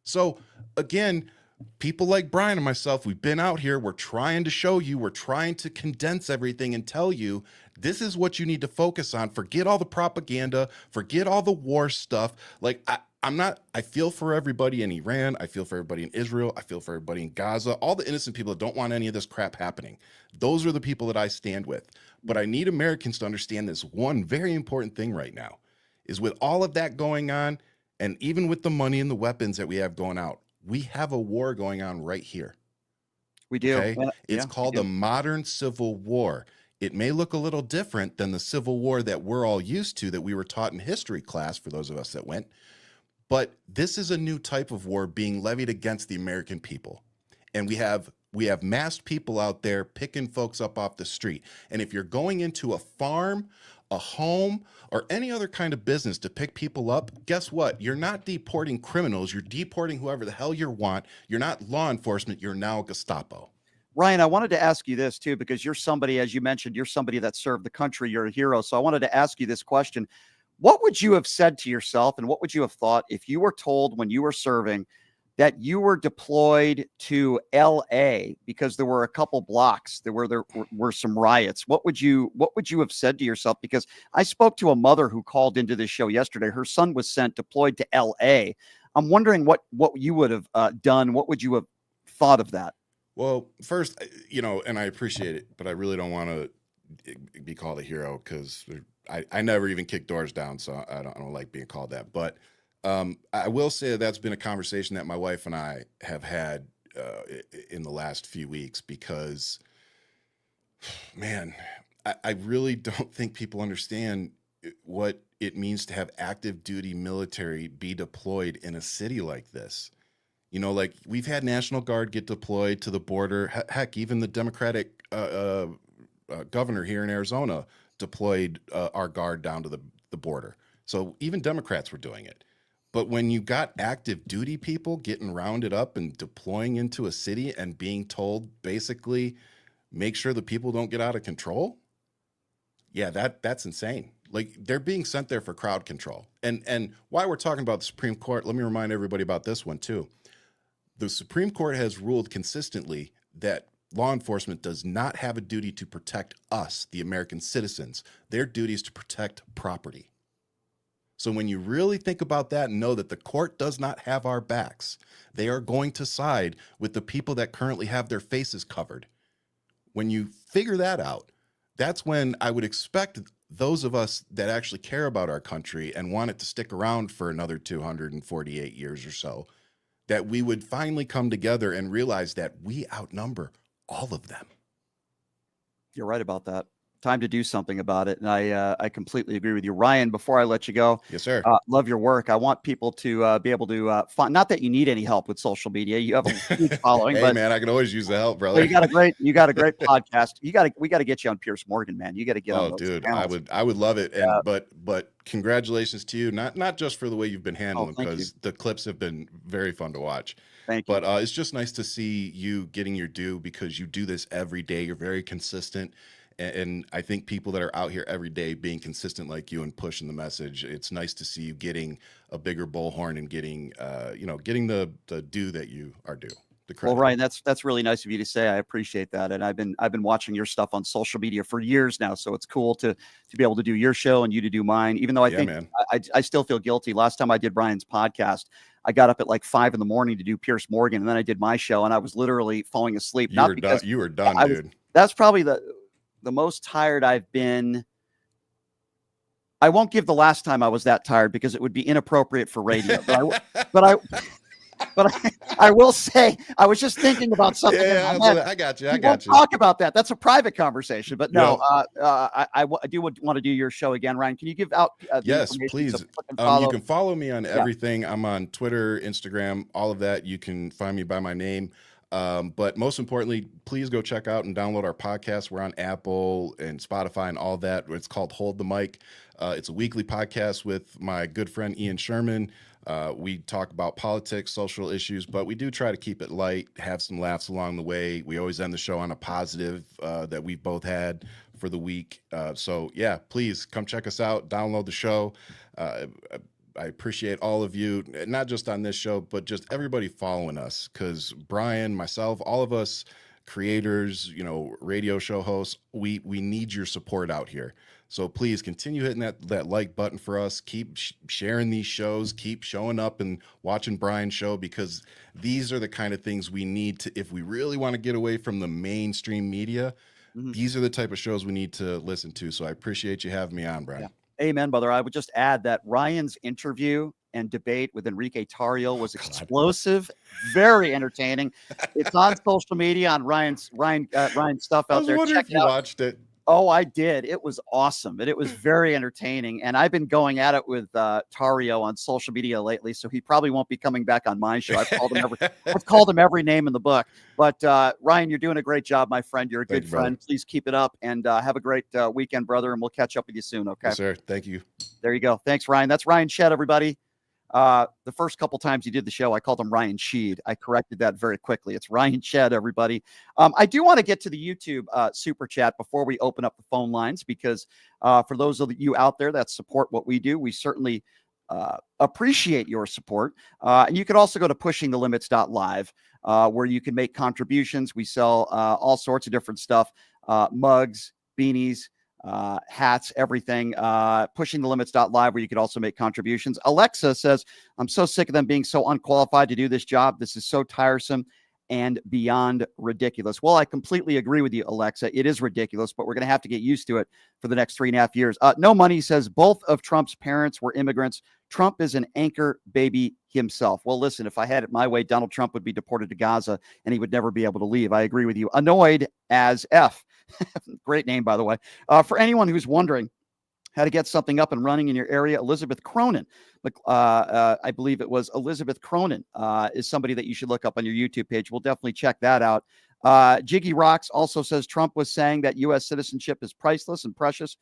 So again, people like Brian and myself, we've been out here, we're trying to show you, we're trying to condense everything and tell you this is what you need to focus on. Forget all the propaganda, forget all the war stuff. Like, I feel for everybody in Iran, I feel for everybody in Israel, I feel for everybody in Gaza, all the innocent people that don't want any of this crap happening. Those are the people that I stand with. But I need Americans to understand this one very important thing right now is with all of that going on, and even with the money and the weapons that we have going out, we have a war going on right here. We do. Okay? It's Yeah, called a modern civil war. It may look a little different than the civil war that we're all used to, that we were taught in history class for those of us that went. But this is a new type of war being levied against the American people. And we have masked people out there picking folks up off the street. And if you're going into a farm, a home, or any other kind of business to pick people up, guess what? You're not deporting criminals. You're deporting whoever the hell you want. You're not law enforcement. You're now Gestapo. Ryan, I wanted to ask you this too, because you're somebody, as you mentioned, you're somebody that served the country. You're a hero. So I wanted to ask you this question. What would you have said to yourself, and what would you have thought if you were told when you were serving that you were deployed to LA because there were a couple blocks there were some riots? What would you have said to yourself? Because I spoke to a mother who called into this show yesterday. Her son was deployed to LA. I'm wondering what you would have done. What would you have thought of that? Well, first, and I appreciate it, but I really don't want to be called a hero because I never even kick doors down, so I don't like being called that. But I will say that's been a conversation that my wife and I have had in the last few weeks because, man, I really don't think people understand what it means to have active duty military be deployed in a city like this. Like we've had National Guard get deployed to the border. Heck, even the Democratic governor here in Arizona deployed our guard down to the border. So even Democrats were doing it. But when you got active duty people getting rounded up and deploying into a city and being told basically make sure the people don't get out of control, yeah, that's insane. Like they're being sent there for crowd control. And while we're talking about the Supreme Court, let me remind everybody about this one too. The Supreme Court has ruled consistently that law enforcement does not have a duty to protect us, the American citizens. Their duty is to protect property. So when you really think about that and know that the court does not have our backs, they are going to side with the people that currently have their faces covered. When you figure that out, that's when I would expect those of us that actually care about our country and want it to stick around for another 248 years or so, that we would finally come together and realize that we outnumber all of them. You're right about that. Time to do something about it. And I completely agree with you. Ryan, before I let you go, Yes, sir. love your work. I want people to be able to find, not that you need any help with social media. You have a huge following, Hey, but man, I can always use the help, well, brother. you got a great podcast. We got to get you on Pierce Morgan, man. You got to get on Oh, those dude, panels. I would love it. And Yeah. but congratulations to you, not just for the way you've been Oh, handling, thank you. because the clips have been very fun to watch. Thank you. But it's just nice to see you getting your due, because you do this every day. You're very consistent. And I think people that are out here every day being consistent like you and pushing the message, it's nice to see you getting a bigger bullhorn and getting, getting the due that you are due. The Well, credit. Ryan, that's really nice of you to say. I appreciate that, and I've been watching your stuff on social media for years now, so it's cool to be able to do your show and you to do mine. Even though I Yeah, think man. I still feel guilty. Last time I did Brian's podcast, I got up at like 5 a.m. to do Pierce Morgan, and then I did my show, and I was literally falling asleep. You Not were because done. You were done, I was. dude. That's probably the most tired I've been. I won't give the last time I was that tired because it would be inappropriate for radio. But I will say I was just thinking about something. Yeah, In my head. I got you. I We got won't you. talk about that. That's a private conversation. But no, Yeah. I do want to do your show again, Ryan. Can you give out the Yes, information please. so people can You follow? can follow me on Yeah. everything. I'm on Twitter, Instagram, all of that. You can find me by my name. But most importantly, please go check out and download our podcast. We're on Apple and Spotify and all that. It's called Hold the Mic. It's a weekly podcast with my good friend Ian Sherman. We talk about politics, social issues, but we do try to keep it light, have some laughs along the way. We always end the show on a positive that we've both had for the week. So yeah, please come check us out, download the show. I appreciate all of you, not just on this show, but just everybody following us, because Brian, myself, all of us creators, radio show hosts, we need your support out here. So please continue hitting that like button for us. Keep sharing these shows. Keep showing up and watching Brian's show, because these are the kind of things we need to, if we really want to get away from the mainstream media, these are the type of shows we need to listen to. So I appreciate you having me on, Brian. Yeah. Amen, brother. I would just add that Ryan's interview and debate with Enrique Tarrio was explosive, very entertaining. It's on social media on Ryan's stuff I out was there. wondering Check if it you out. watched it. Oh, I did. It was awesome, and it was very entertaining. And I've been going at it with Tarrio on social media lately, so he probably won't be coming back on my show. I've called him every name in the book. But Ryan, you're doing a great job, my friend. You're a good friend. Please keep it up, and have a great weekend, brother. And we'll catch up with you soon. Okay, Yes, sir. Thank you. There you go. Thanks, Ryan. That's Ryan Shedd, everybody. The first couple times he did the show, I called him Ryan Sheed. I corrected that very quickly. It's Ryan Shedd, everybody. I do want to get to the YouTube super chat before we open up the phone lines, because for those of you out there that support what we do, we certainly appreciate your support. And you can also go to pushingthelimits.live, where you can make contributions. We sell all sorts of different stuff, mugs, beanies, hats, everything. Pushingthelimits.live, where you could also make contributions. Alexa says, I'm so sick of them being so unqualified to do this job. This is so tiresome and beyond ridiculous. Well, I completely agree with you, Alexa. It is ridiculous, but we're going to have to get used to it for the next 3.5 years. No Money says both of Trump's parents were immigrants. Trump is an anchor baby himself. Well, listen, if I had it my way, Donald Trump would be deported to Gaza and he would never be able to leave. I agree with you. Annoyed as F. Great name, by the way. For anyone who's wondering how to get something up and running in your area, Elizabeth Cronin, I believe it was Elizabeth Cronin, is somebody that you should look up on your YouTube page. We'll definitely check that out. Jiggy Rocks also says Trump was saying that U.S. citizenship is priceless and precious.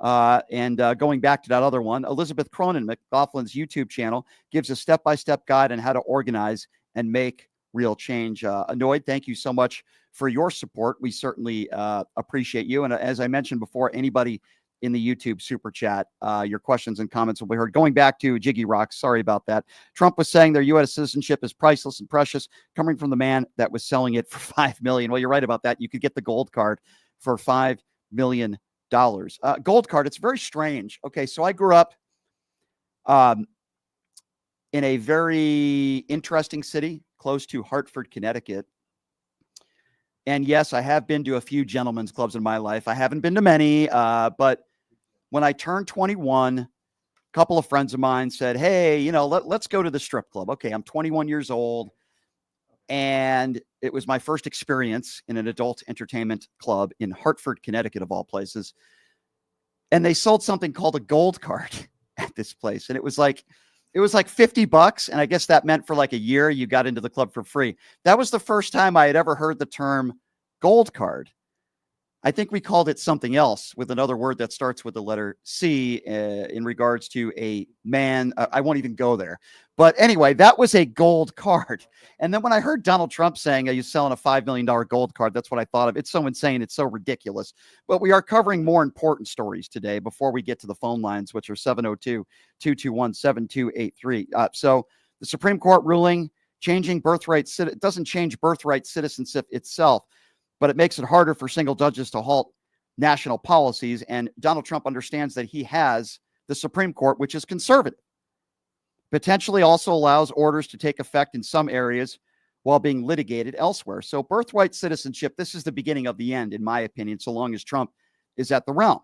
And going back to that other one, Elizabeth Cronin, McLaughlin's YouTube channel, gives a step-by-step guide on how to organize and make real change. Annoyed, thank you so much for your support. We certainly appreciate you. And as I mentioned before, anybody in the YouTube super chat, your questions and comments will be heard. Going back to Jiggy Rocks, sorry about that. Trump was saying their U.S. citizenship is priceless and precious, coming from the man that was selling it for $5 million. Well, you're right about that. You could get the gold card for $5 million. Gold card, it's very strange. Okay, so I grew up in a very interesting city close to Hartford, Connecticut. And yes, I have been to a few gentlemen's clubs in my life. I haven't been to many, but when I turned 21, a couple of friends of mine said, hey, let's go to the strip club. Okay, I'm 21 years old. And it was my first experience in an adult entertainment club in Hartford, Connecticut, of all places. And they sold something called a gold card at this place. And it was like $50. And I guess that meant for like a year, you got into the club for free. That was the first time I had ever heard the term gold card. I think we called it something else with another word that starts with the letter C in regards to a man. I won't even go there. But anyway, that was a gold card. And then when I heard Donald Trump saying, are you selling a $5 million gold card? That's what I thought of. It's so insane. It's so ridiculous. But we are covering more important stories today before we get to the phone lines, which are 702-221-7283. So the Supreme Court ruling changing birthright. It doesn't change birthright citizenship itself, but it makes it harder for single judges to halt national policies. And Donald Trump understands that he has the Supreme Court, which is conservative. Potentially also allows orders to take effect in some areas while being litigated elsewhere. So birthright citizenship, this is the beginning of the end, in my opinion, so long as Trump is at the realm.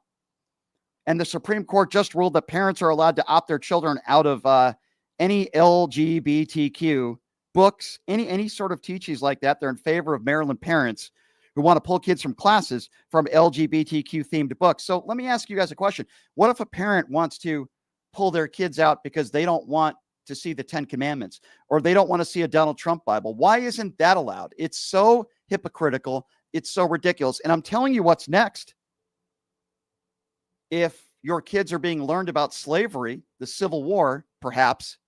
And the Supreme Court just ruled that parents are allowed to opt their children out of any LGBTQ books, any sort of teachings like that. They're in favor of Maryland parents who want to pull kids from classes from LGBTQ themed books. So let me ask you guys a question. What if a parent wants to pull their kids out because they don't want to see the 10 Commandments or they don't want to see a Donald Trump Bible? Why isn't that allowed? It's so hypocritical. It's so ridiculous. And I'm telling you what's next. If your kids are being learned about slavery, the Civil War, perhaps,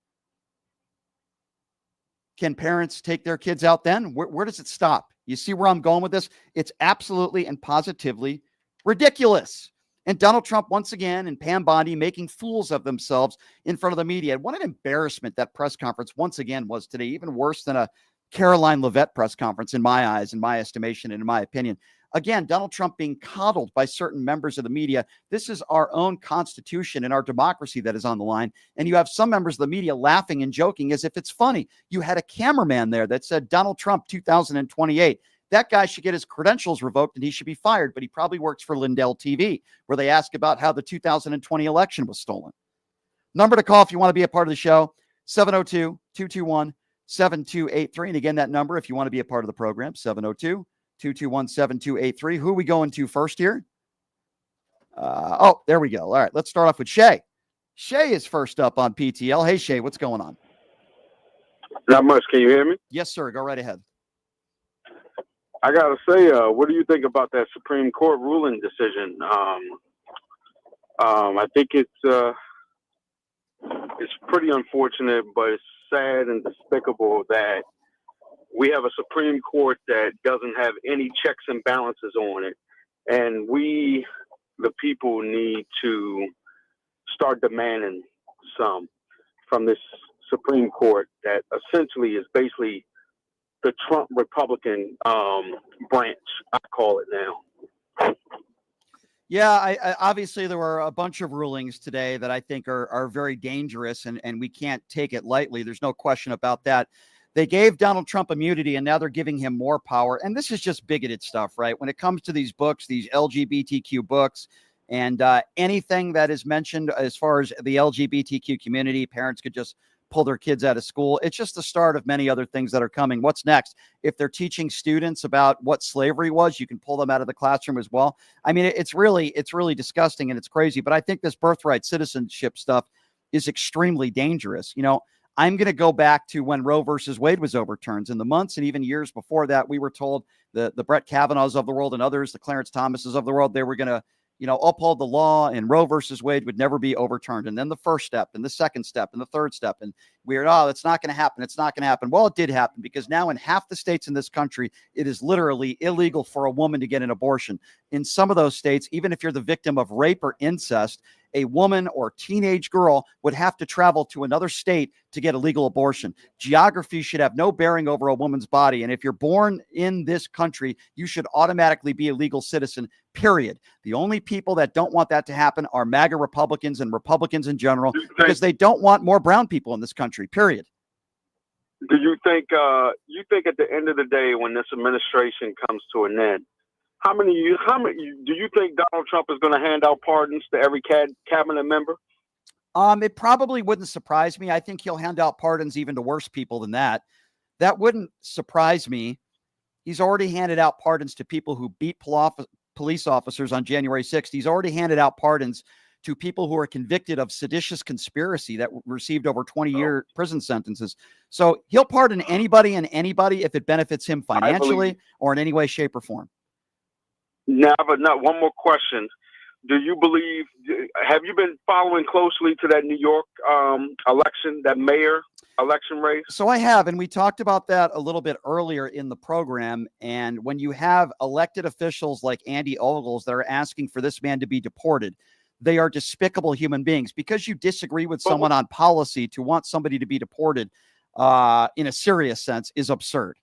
can parents take their kids out then? Where does it stop? You see where I'm going with this? It's absolutely and positively ridiculous. And Donald Trump, once again, and Pam Bondi making fools of themselves in front of the media. What an embarrassment that press conference once again was today, even worse than a Caroline Leavitt press conference in my eyes, in my estimation, and in my opinion. Again, Donald Trump being coddled by certain members of the media. This is our own constitution and our democracy that is on the line. And you have some members of the media laughing and joking as if it's funny. You had a cameraman there that said Donald Trump 2028. That guy should get his credentials revoked and he should be fired, but he probably works for Lindell TV, where they ask about how the 2020 election was stolen. Number to call if you want to be a part of the show, 702-221-7283. And again, that number, if you want to be a part of the program, 702-221-7283. Who are we going to first here? There we go. All right, let's start off with Shay. Shay is first up on PTL. Hey, Shay, what's going on? Not much. Can you hear me? Yes, sir. Go right ahead. I gotta say, what do you think about that Supreme Court ruling decision? I think it's pretty unfortunate, but it's sad and despicable that we have a Supreme Court that doesn't have any checks and balances on it, and we, the people, need to start demanding some from this Supreme Court that essentially is basically the Trump Republican branch, I call it now. Yeah, I obviously there were a bunch of rulings today that I think are very dangerous, and we can't take it lightly. There's no question about that. They gave Donald Trump immunity, and now they're giving him more power. And this is just bigoted stuff, right? When it comes to these books, these LGBTQ books, and anything that is mentioned as far as the LGBTQ community, parents could just pull their kids out of school. It's just the start of many other things that are coming. What's next? If they're teaching students about what slavery was, you can pull them out of the classroom as well. I mean, it's really disgusting and it's crazy. But I think this birthright citizenship stuff is extremely dangerous. You know, I'm going to go back to when Roe versus Wade was overturned. In the months and even years before that, we were told the Brett Kavanaughs of the world and others, the Clarence Thomases of the world, they were going to uphold the law, and Roe versus Wade would never be overturned. And then the first step and the second step and the third step. And it's not going to happen. It's not going to happen. Well, it did happen, because now in half the states in this country, it is literally illegal for a woman to get an abortion. In some of those states, even if you're the victim of rape or incest, a woman or teenage girl would have to travel to another state to get a legal abortion. Geography should have no bearing over a woman's body. And if you're born in this country, you should automatically be a legal citizen, period. The only people that don't want that to happen are MAGA Republicans and Republicans in general, because they don't want more brown people in this country, period. Do you think at the end of the day, when this administration comes to an end, how many do you think Donald Trump is going to hand out pardons to every cabinet member? It probably wouldn't surprise me. I think he'll hand out pardons even to worse people than that. That wouldn't surprise me. He's already handed out pardons to people who beat police officers on January 6th. He's already handed out pardons to people who are convicted of seditious conspiracy that received over 20-year prison sentences. So he'll pardon anybody and anybody if it benefits him financially or in any way, shape, or form. Now, but not one more question. Do you believe, have you been following closely to that New York election, that mayor election race? So I have, and we talked about that a little bit earlier in the program. And when you have elected officials like Andy Ogles that are asking for this man to be deported, they are despicable human beings. Because you disagree with someone on policy, to want somebody to be deported in a serious sense is absurd.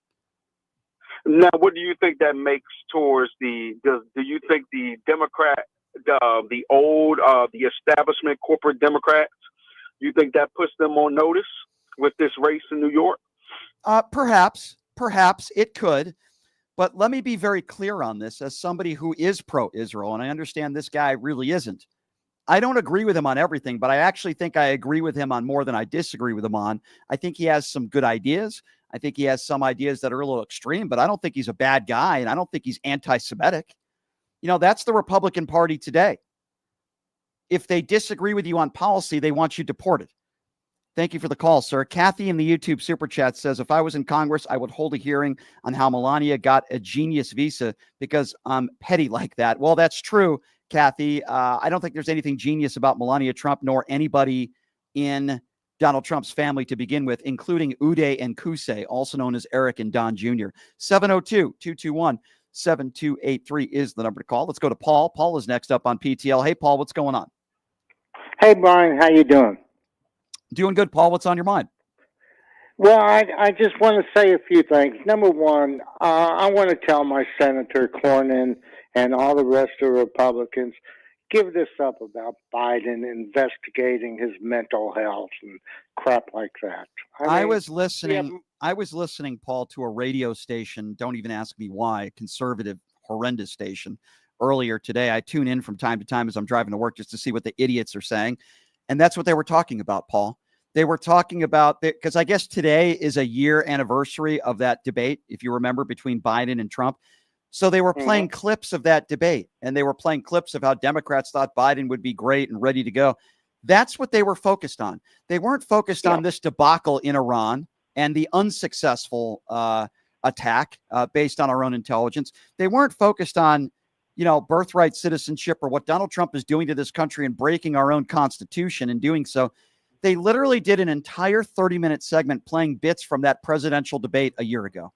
Now, what do you think that makes towards do you think the Democrat, the old, the establishment corporate Democrats, you think that puts them on notice with this race in New York? Perhaps it could. But let me be very clear on this as somebody who is pro-Israel, and I understand this guy really isn't. I don't agree with him on everything, but I actually think I agree with him on more than I disagree with him on. I think he has some good ideas. I think he has some ideas that are a little extreme, but I don't think he's a bad guy, and I don't think he's anti-Semitic. You know, that's the Republican Party today. If they disagree with you on policy, they want you deported. Thank you for the call, sir. Kathy in the YouTube Super Chat says, if I was in Congress, I would hold a hearing on how Melania got a genius visa because I'm petty like that. Well, that's true, Kathy. I don't think there's anything genius about Melania Trump nor anybody in Donald Trump's family to begin with, including Uday and Kusei, also known as Eric and Don Jr. 702-221-7283 is the number to call. Let's go to Paul. Paul is next up on PTL. Hey, Paul, what's going on? Hey, Brian, how you doing? Doing good, Paul. What's on your mind? Well, I just want to say a few things. Number one, I want to tell my Senator Cornyn and all the rest of the Republicans, give this up about Biden investigating his mental health and crap like that. I was listening, Paul, to a radio station. Don't even ask me why. Conservative, horrendous station. Earlier today, I tune in from time to time as I'm driving to work just to see what the idiots are saying. And that's what they were talking about, Paul. They were talking about, because I guess today is a year anniversary of that debate, if you remember, between Biden and Trump. So they were playing clips of that debate, and they were playing clips of how Democrats thought Biden would be great and ready to go. That's what they were focused on. They weren't focused on this debacle in Iran and the unsuccessful attack based on our own intelligence. They weren't focused on, birthright citizenship or what Donald Trump is doing to this country and breaking our own constitution and doing so. They literally did an entire 30-minute segment playing bits from that presidential debate a year ago.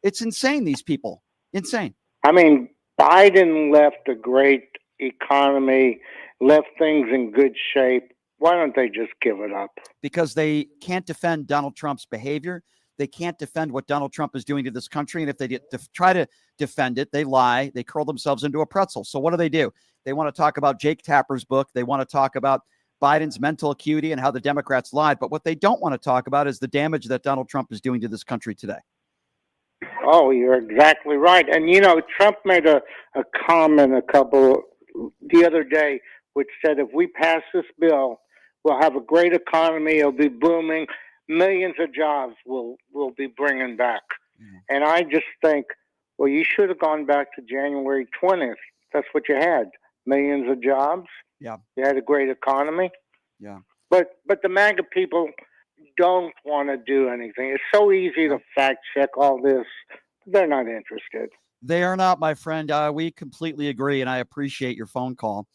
It's insane, these people. Insane. I mean, Biden left a great economy, left things in good shape. Why don't they just give it up? Because they can't defend Donald Trump's behavior. They can't defend what Donald Trump is doing to this country. And if they try to defend it, they lie. They curl themselves into a pretzel. So what do? They want to talk about Jake Tapper's book. They want to talk about Biden's mental acuity and how the Democrats lied. But what they don't want to talk about is the damage that Donald Trump is doing to this country today. Oh, you're exactly right. And, Trump made a comment the other day, which said, if we pass this bill, we'll have a great economy. It'll be booming. Millions of jobs we'll be bringing back. And I just think, well, you should have gone back to January 20th. That's what you had. Millions of jobs. Yeah. You had a great economy. Yeah. But the MAGA people don't want to do anything. It's so easy to fact check all this. They're not interested. They are not, my friend. We completely agree, and I appreciate your phone call.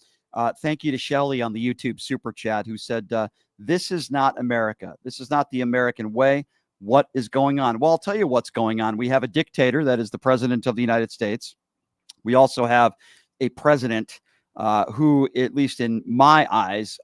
Thank you to Shelley on the YouTube Super Chat who said, this is not America. This is not the American way. What is going on? Well, I'll tell you what's going on. We have a dictator that is the president of the United States. We also have a president who, at least in my eyes,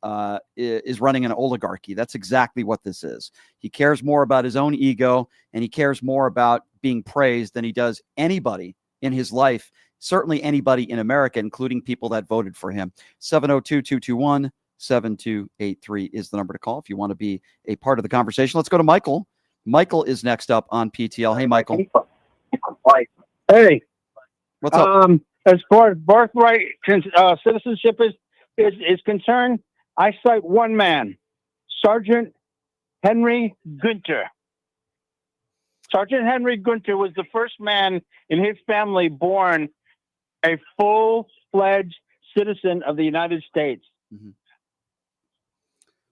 is running an oligarchy. That's exactly what this is. He cares more about his own ego, and he cares more about being praised than he does anybody in his life, certainly anybody in America, including people that voted for him. 702-221-7283 is the number to call if you want to be a part of the conversation. Let's go to Michael. Michael is next up on PTL. Hey, Michael. Hey. What's up? As far as birthright citizenship is concerned, I cite one man, Sergeant Henry Gunter. Sergeant Henry Gunter was the first man in his family born a full-fledged citizen of the United States. Mm-hmm.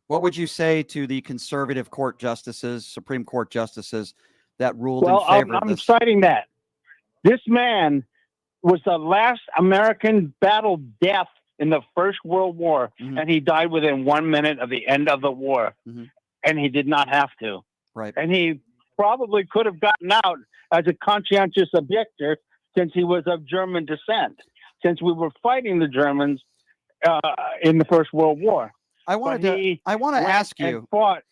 What would you say to the conservative court justices, Supreme Court justices, that ruled in favor of I'm this? citing that. This man was the last American battle death in the First World War, and he died within 1 minute of the end of the war, and he did not have to. Right. And he probably could have gotten out as a conscientious objector since he was of German descent, since we were fighting the Germans in the First World War. I want to ask you. Fought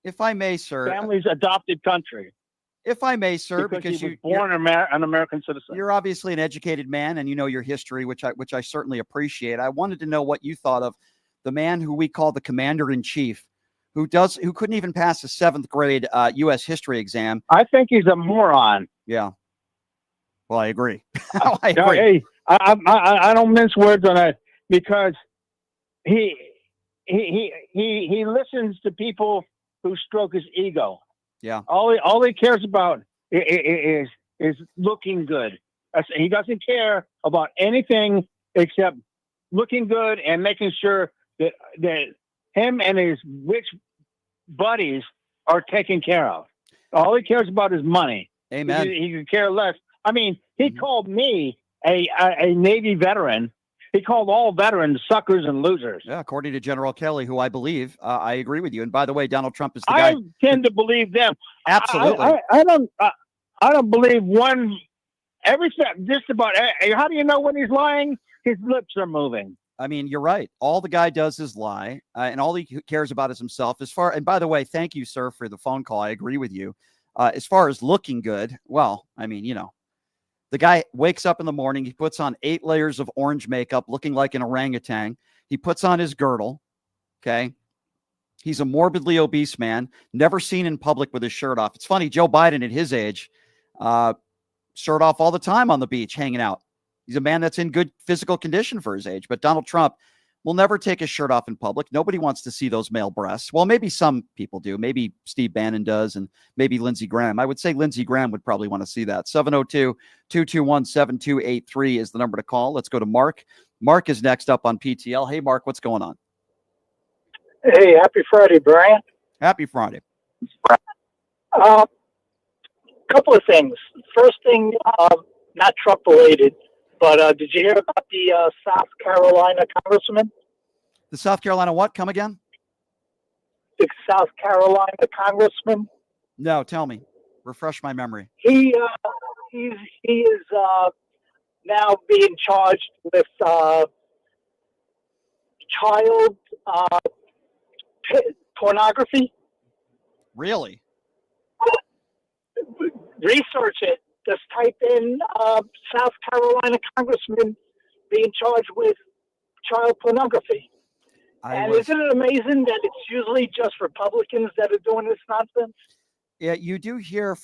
if I may, sir. Family's adopted country. If I may, sir, because he was born an American citizen. You're obviously an educated man, and you know your history, which I certainly appreciate. I wanted to know what you thought of the man who we call the commander-in-chief, who couldn't even pass a 7th grade U.S. history exam. I think he's a moron. Yeah. Well, I agree. I agree. Hey, I don't mince words on that, because he listens to people who stroke his ego. Yeah. All he cares about is looking good. He doesn't care about anything except looking good and making sure that him and his rich buddies are taken care of. All he cares about is money. Amen. He could care less. I mean, he called me a Navy veteran. He called all veterans suckers and losers. Yeah, according to General Kelly, who I believe, I agree with you. And by the way, Donald Trump is the guy. I tend to believe them. Absolutely. I don't believe one. Just about. How do you know when he's lying? His lips are moving. I mean, you're right. All the guy does is lie, and all he cares about is himself. And by the way, thank you, sir, for the phone call. I agree with you. As far as looking good, well, I mean, the guy wakes up in the morning. He puts on 8 layers of orange makeup, looking like an orangutan. He puts on his girdle. Okay. He's a morbidly obese man, never seen in public with his shirt off. It's funny. Joe Biden at his age, shirt off all the time on the beach, hanging out. He's a man that's in good physical condition for his age. But Donald Trump will never take his shirt off in public. Nobody wants to see those male breasts. Well, maybe some people do. Maybe Steve Bannon does, and maybe Lindsey Graham. I would say Lindsey Graham would probably want to see that. 702-221-7283 is the number to call. Let's go to Mark. Mark is next up on PTL. Hey, Mark, what's going on? Hey, happy Friday, Brian. Happy Friday. Couple of things. First thing, not Trump related, but did you hear about the South Carolina congressman? The South Carolina what? Come again? The South Carolina congressman? No, tell me. Refresh my memory. He is now being charged with child pornography. Really? Research it. Just type in South Carolina congressman being charged with child pornography. Isn't it amazing that it's usually just Republicans that are doing this nonsense? Yeah, you do hear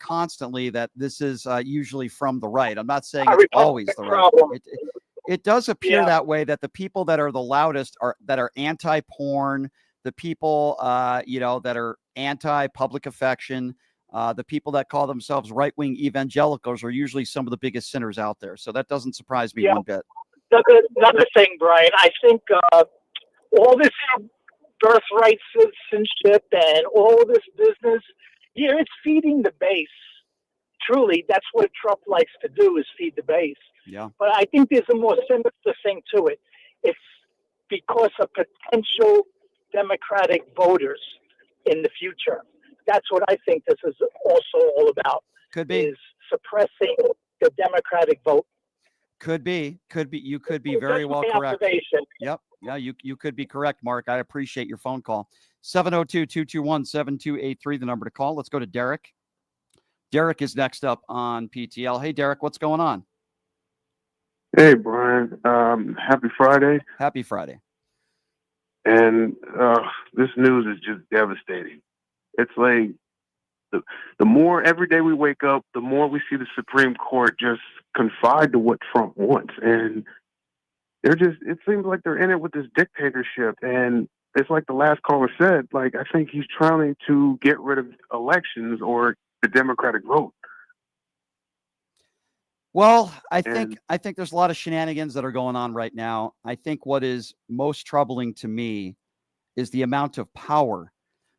constantly that this is usually from the right. I'm not saying it's always the right. It does appear that way, that the people that are the loudest that are anti-porn, the people that are anti-public affection, the people that call themselves right-wing evangelicals are usually some of the biggest sinners out there. So that doesn't surprise me one bit. Another thing, Brian, I think all this birthright citizenship and all this business, it's feeding the base. Truly, that's what Trump likes to do, is feed the base. Yeah. But I think there's a more sinister thing to it. It's because of potential Democratic voters in the future. That's what I think this is also all about. Could be. Is suppressing the Democratic vote. Could be. You could be very well correct. Yep. Yeah, you could be correct, Mark. I appreciate your phone call. 702-221-7283, the number to call. Let's go to Derek. Derek is next up on PTL. Hey, Derek, what's going on? Hey, Brian. Happy Friday. Happy Friday. And this news is just devastating. It's like the more every day we wake up, the more we see the Supreme Court just confide to what Trump wants. And it seems like they're in it with this dictatorship. And it's like the last caller said, like, I think he's trying to get rid of elections or the Democratic vote. Well, I think there's a lot of shenanigans that are going on right now. I think what is most troubling to me is the amount of power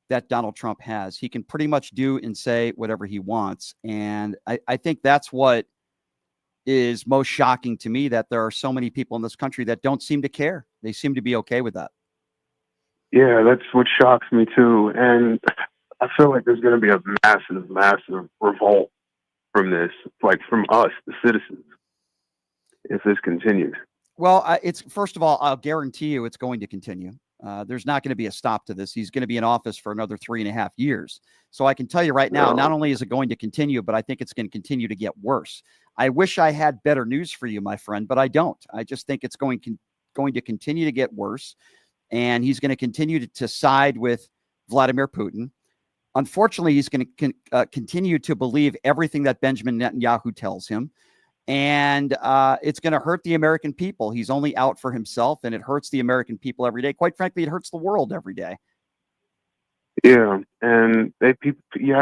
that Donald Trump has. He can pretty much do and say whatever he wants. And I think that's what is most shocking to me, that there are so many people in this country that don't seem to care. They seem to be okay with that. Yeah, that's what shocks me too. And I feel like there's going to be a massive, massive revolt from this, like from us, the citizens, if this continues. Well, it's first of all, I'll guarantee you it's going to continue. There's not going to be a stop to this. He's going to be in office for another 3.5 years. So I can tell you right now, not only is it going to continue, but I think it's going to continue to get worse. I wish I had better news for you, my friend, but I don't. I just think it's going to continue to get worse. And he's going to continue to side with Vladimir Putin. Unfortunately, he's going to continue to believe everything that Benjamin Netanyahu tells him. And it's going to hurt the American people. He's only out for himself, and it hurts the American people every day. Quite frankly, it hurts the world every day. Yeah, and I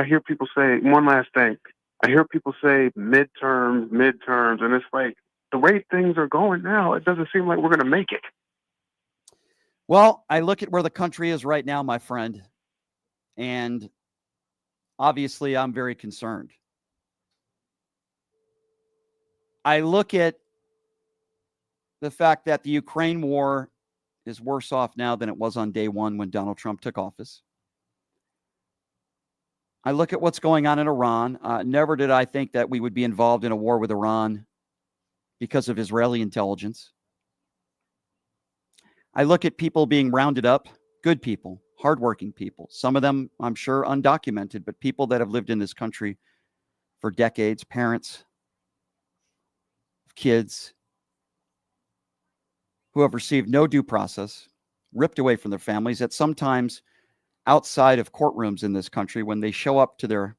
hear people say, one last thing. I hear people say midterms, and it's like, the way things are going now, it doesn't seem like we're going to make it. Well, I look at where the country is right now, my friend, and obviously I'm very concerned. I look at the fact that the Ukraine war is worse off now than it was on day one when Donald Trump took office. I look at what's going on in Iran. Never did I think that we would be involved in a war with Iran because of Israeli intelligence. I look at people being rounded up, good people, hardworking people. Some of them, I'm sure, undocumented, but people that have lived in this country for decades, parents, kids who have received no due process, ripped away from their families, at sometimes outside of courtrooms in this country when they show up to their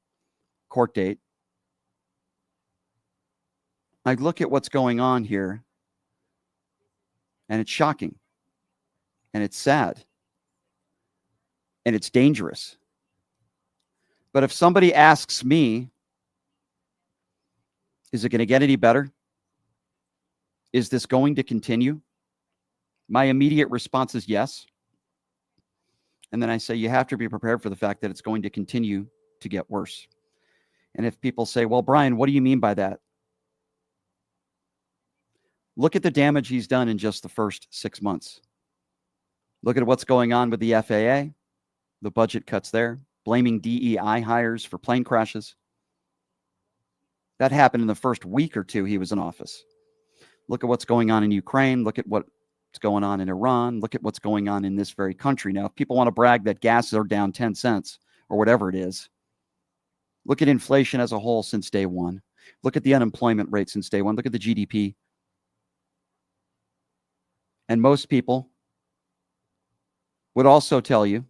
court date. I look at what's going on here, and it's shocking, and it's sad, and it's dangerous. But if somebody asks me, is it going to get any better? Is this going to continue? My immediate response is yes. And then I say, you have to be prepared for the fact that it's going to continue to get worse. And if people say, well, Brian, what do you mean by that? Look at the damage he's done in just the first 6 months. Look at what's going on with the FAA, the budget cuts there, blaming DEI hires for plane crashes. That happened in the first week or two he was in office. Look at what's going on in Ukraine. Look at what's going on in Iran. Look at what's going on in this very country. Now, if people want to brag that gas are down 10 cents or whatever it is, look at inflation as a whole since day one. Look at the unemployment rate since day one. Look at the GDP. And most people would also tell you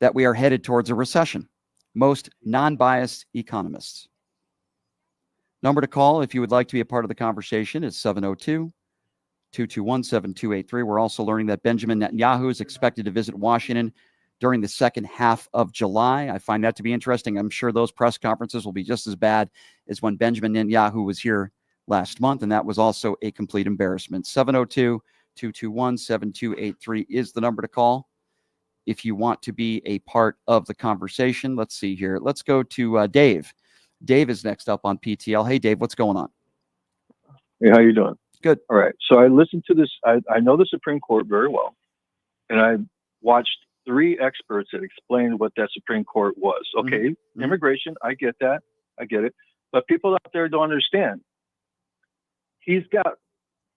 that we are headed towards a recession. Most non-biased economists. Number to call if you would like to be a part of the conversation is 702-221-7283. We're also learning that Benjamin Netanyahu is expected to visit Washington during the second half of July. I find that to be interesting. I'm sure those press conferences will be just as bad as when Benjamin Netanyahu was here last month, and that was also a complete embarrassment. 702-221-7283 is the number to call if you want to be a part of the conversation. Let's see here. Let's go to Dave. Dave is next up on PTL. Hey, Dave, what's going on? Hey, how you doing? Good. All right. So I listened to this. I know the Supreme Court very well, and I watched 3 experts that explained what that Supreme Court was. Okay, Mm-hmm. Immigration, I get that. I get it. But people out there don't understand. He's got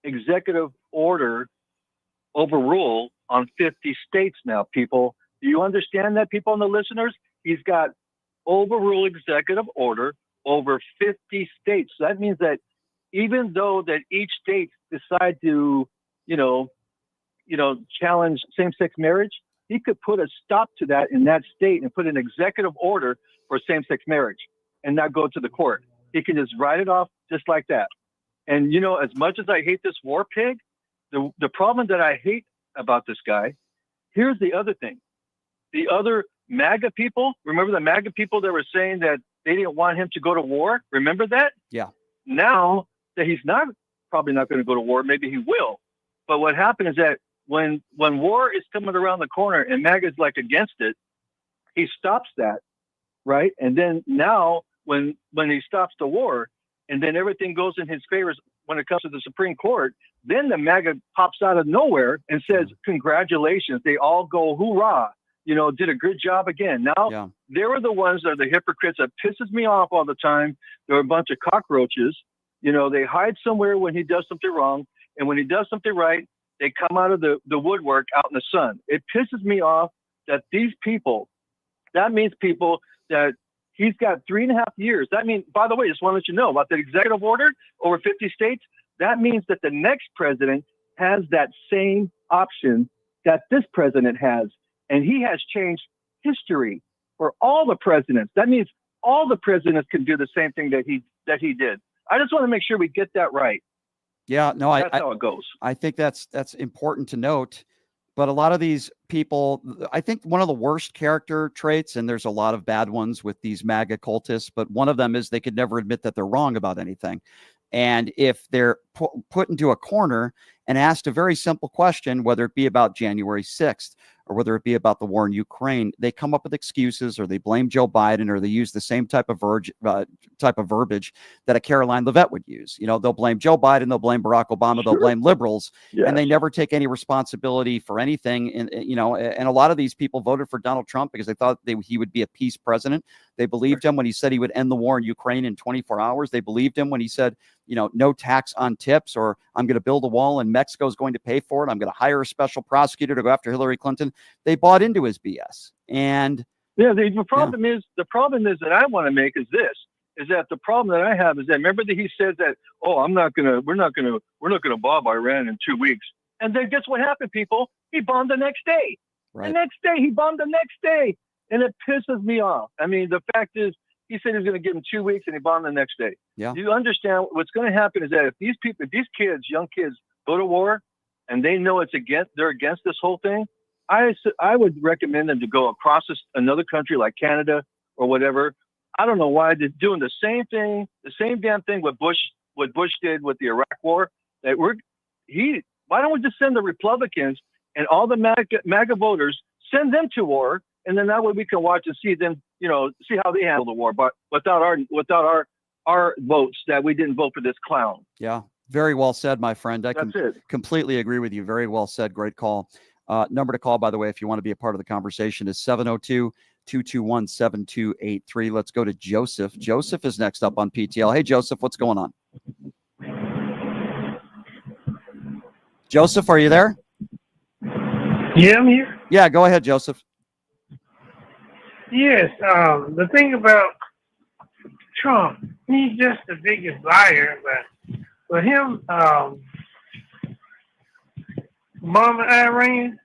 executive order overrule on 50 states now, people. Do you understand that, people and the listeners? He's got overrule executive order over 50 states. So that means that even though that each state decide to, challenge same-sex marriage, he could put a stop to that in that state and put an executive order for same-sex marriage and not go to the court. He can just write it off just like that. And, as much as I hate this war pig, the problem that I hate about this guy. Here's the other thing. The other MAGA people, remember the MAGA people that were saying that they didn't want him to go to war? Remember that? Yeah. Now that he's probably not going to go to war, maybe he will. But what happened is that when war is coming around the corner and MAGA is like against it, he stops that, right? And then now when he stops the war and then everything goes in his favor when it comes to the Supreme Court, then the MAGA pops out of nowhere and says, congratulations. They all go, hoorah, did a good job again. Now, they were the ones that are the hypocrites that pisses me off all the time. They're a bunch of cockroaches. They hide somewhere when he does something wrong. And when he does something right, they come out of the woodwork out in the sun. It pisses me off that these people, that means people that he's got 3.5 years. That means, by the way, just want to let you know about the executive order over 50 states. That means that the next president has that same option that this president has. And he has changed history for all the presidents. That means all the presidents can do the same thing that he did. I just want to make sure we get that right. Yeah, no, that's how it goes. I think that's important to note. But a lot of these people, I think one of the worst character traits, and there's a lot of bad ones with these MAGA cultists, but one of them is they could never admit that they're wrong about anything. And if they're put into a corner and asked a very simple question, whether it be about January 6th or whether it be about the war in Ukraine, they come up with excuses, or they blame Joe Biden, or they use the same type of verbiage that a Caroline Leavitt would use. They'll blame Joe Biden, they'll blame Barack Obama, they'll blame liberals, and they never take any responsibility for anything. And a lot of these people voted for Donald Trump because they thought he would be a peace president. They believed him when he said he would end the war in Ukraine in 24 hours. They believed him when he said, no tax on tips, or I'm going to build a wall and Mexico's going to pay for it. I'm going to hire a special prosecutor to go after Hillary Clinton. They bought into his BS. And the problem is that I want to make is that the problem that I have is that, remember that he said that, we're not going to bomb Iran in 2 weeks. And then guess what happened, people? He bombed the next day. Right. The next day, he bombed the next day. And it pisses me off. I mean, the fact is, he said he was going to give him 2 weeks, and he bombed the next day. Yeah. Do you understand what's going to happen is that if these kids, young kids, go to war, and they know they're against this whole thing, I would recommend them to go across another country like Canada or whatever. I don't know why they're doing the same thing, the same damn thing what Bush did with the Iraq War. Why don't we just send the Republicans and all the MAGA voters, send them to war, and then that way we can watch and see them, see how they handle the war, but without our votes that we didn't vote for this clown. Yeah, very well said, my friend. I That's completely agree with you. Very well said. Great call. Number to call, by the way, if you want to be a part of the conversation, is 702-221-7283. Let's go to Joseph. Joseph is next up on PTL. Hey, Joseph, what's going on? Joseph, are you there? Yeah, I'm here. Yeah, go ahead, Joseph. Yes, the thing about Trump, he's just the biggest liar, but for him, bombing Iran,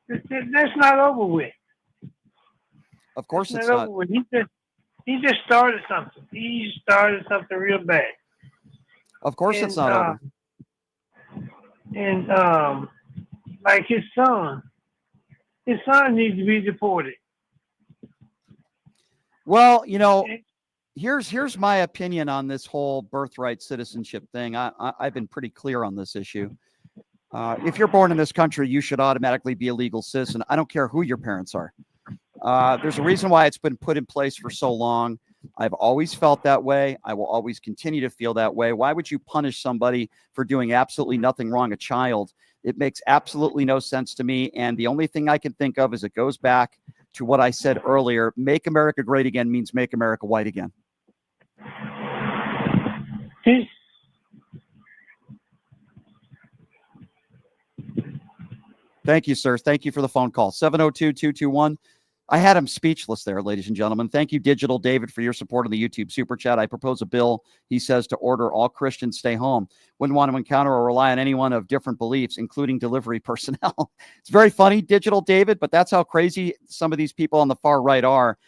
that's not over with. Of course it's not. Over with. He just started something. He started something real bad. Of course it's not over. And like his son needs to be deported. Well, here's my opinion on this whole birthright citizenship thing. I've been pretty clear on this issue. If you're born in this country, you should automatically be a legal citizen. I don't care who your parents are. There's a reason why it's been put in place for so long. I've always felt that way. I will always continue to feel that way. Why would you punish somebody for doing absolutely nothing wrong, a child? It makes absolutely no sense to me. And the only thing I can think of is it goes back to what I said earlier. Make America great again means make America white again. Thank you, sir. Thank you for the phone call. 702-221. I had him speechless there, ladies and gentlemen. Thank you, Digital David, for your support on the YouTube Super Chat. I propose a bill, he says, to order all Christians stay home. Wouldn't want to encounter or rely on anyone of different beliefs, including delivery personnel. It's very funny, Digital David, but that's how crazy some of these people on the far right are.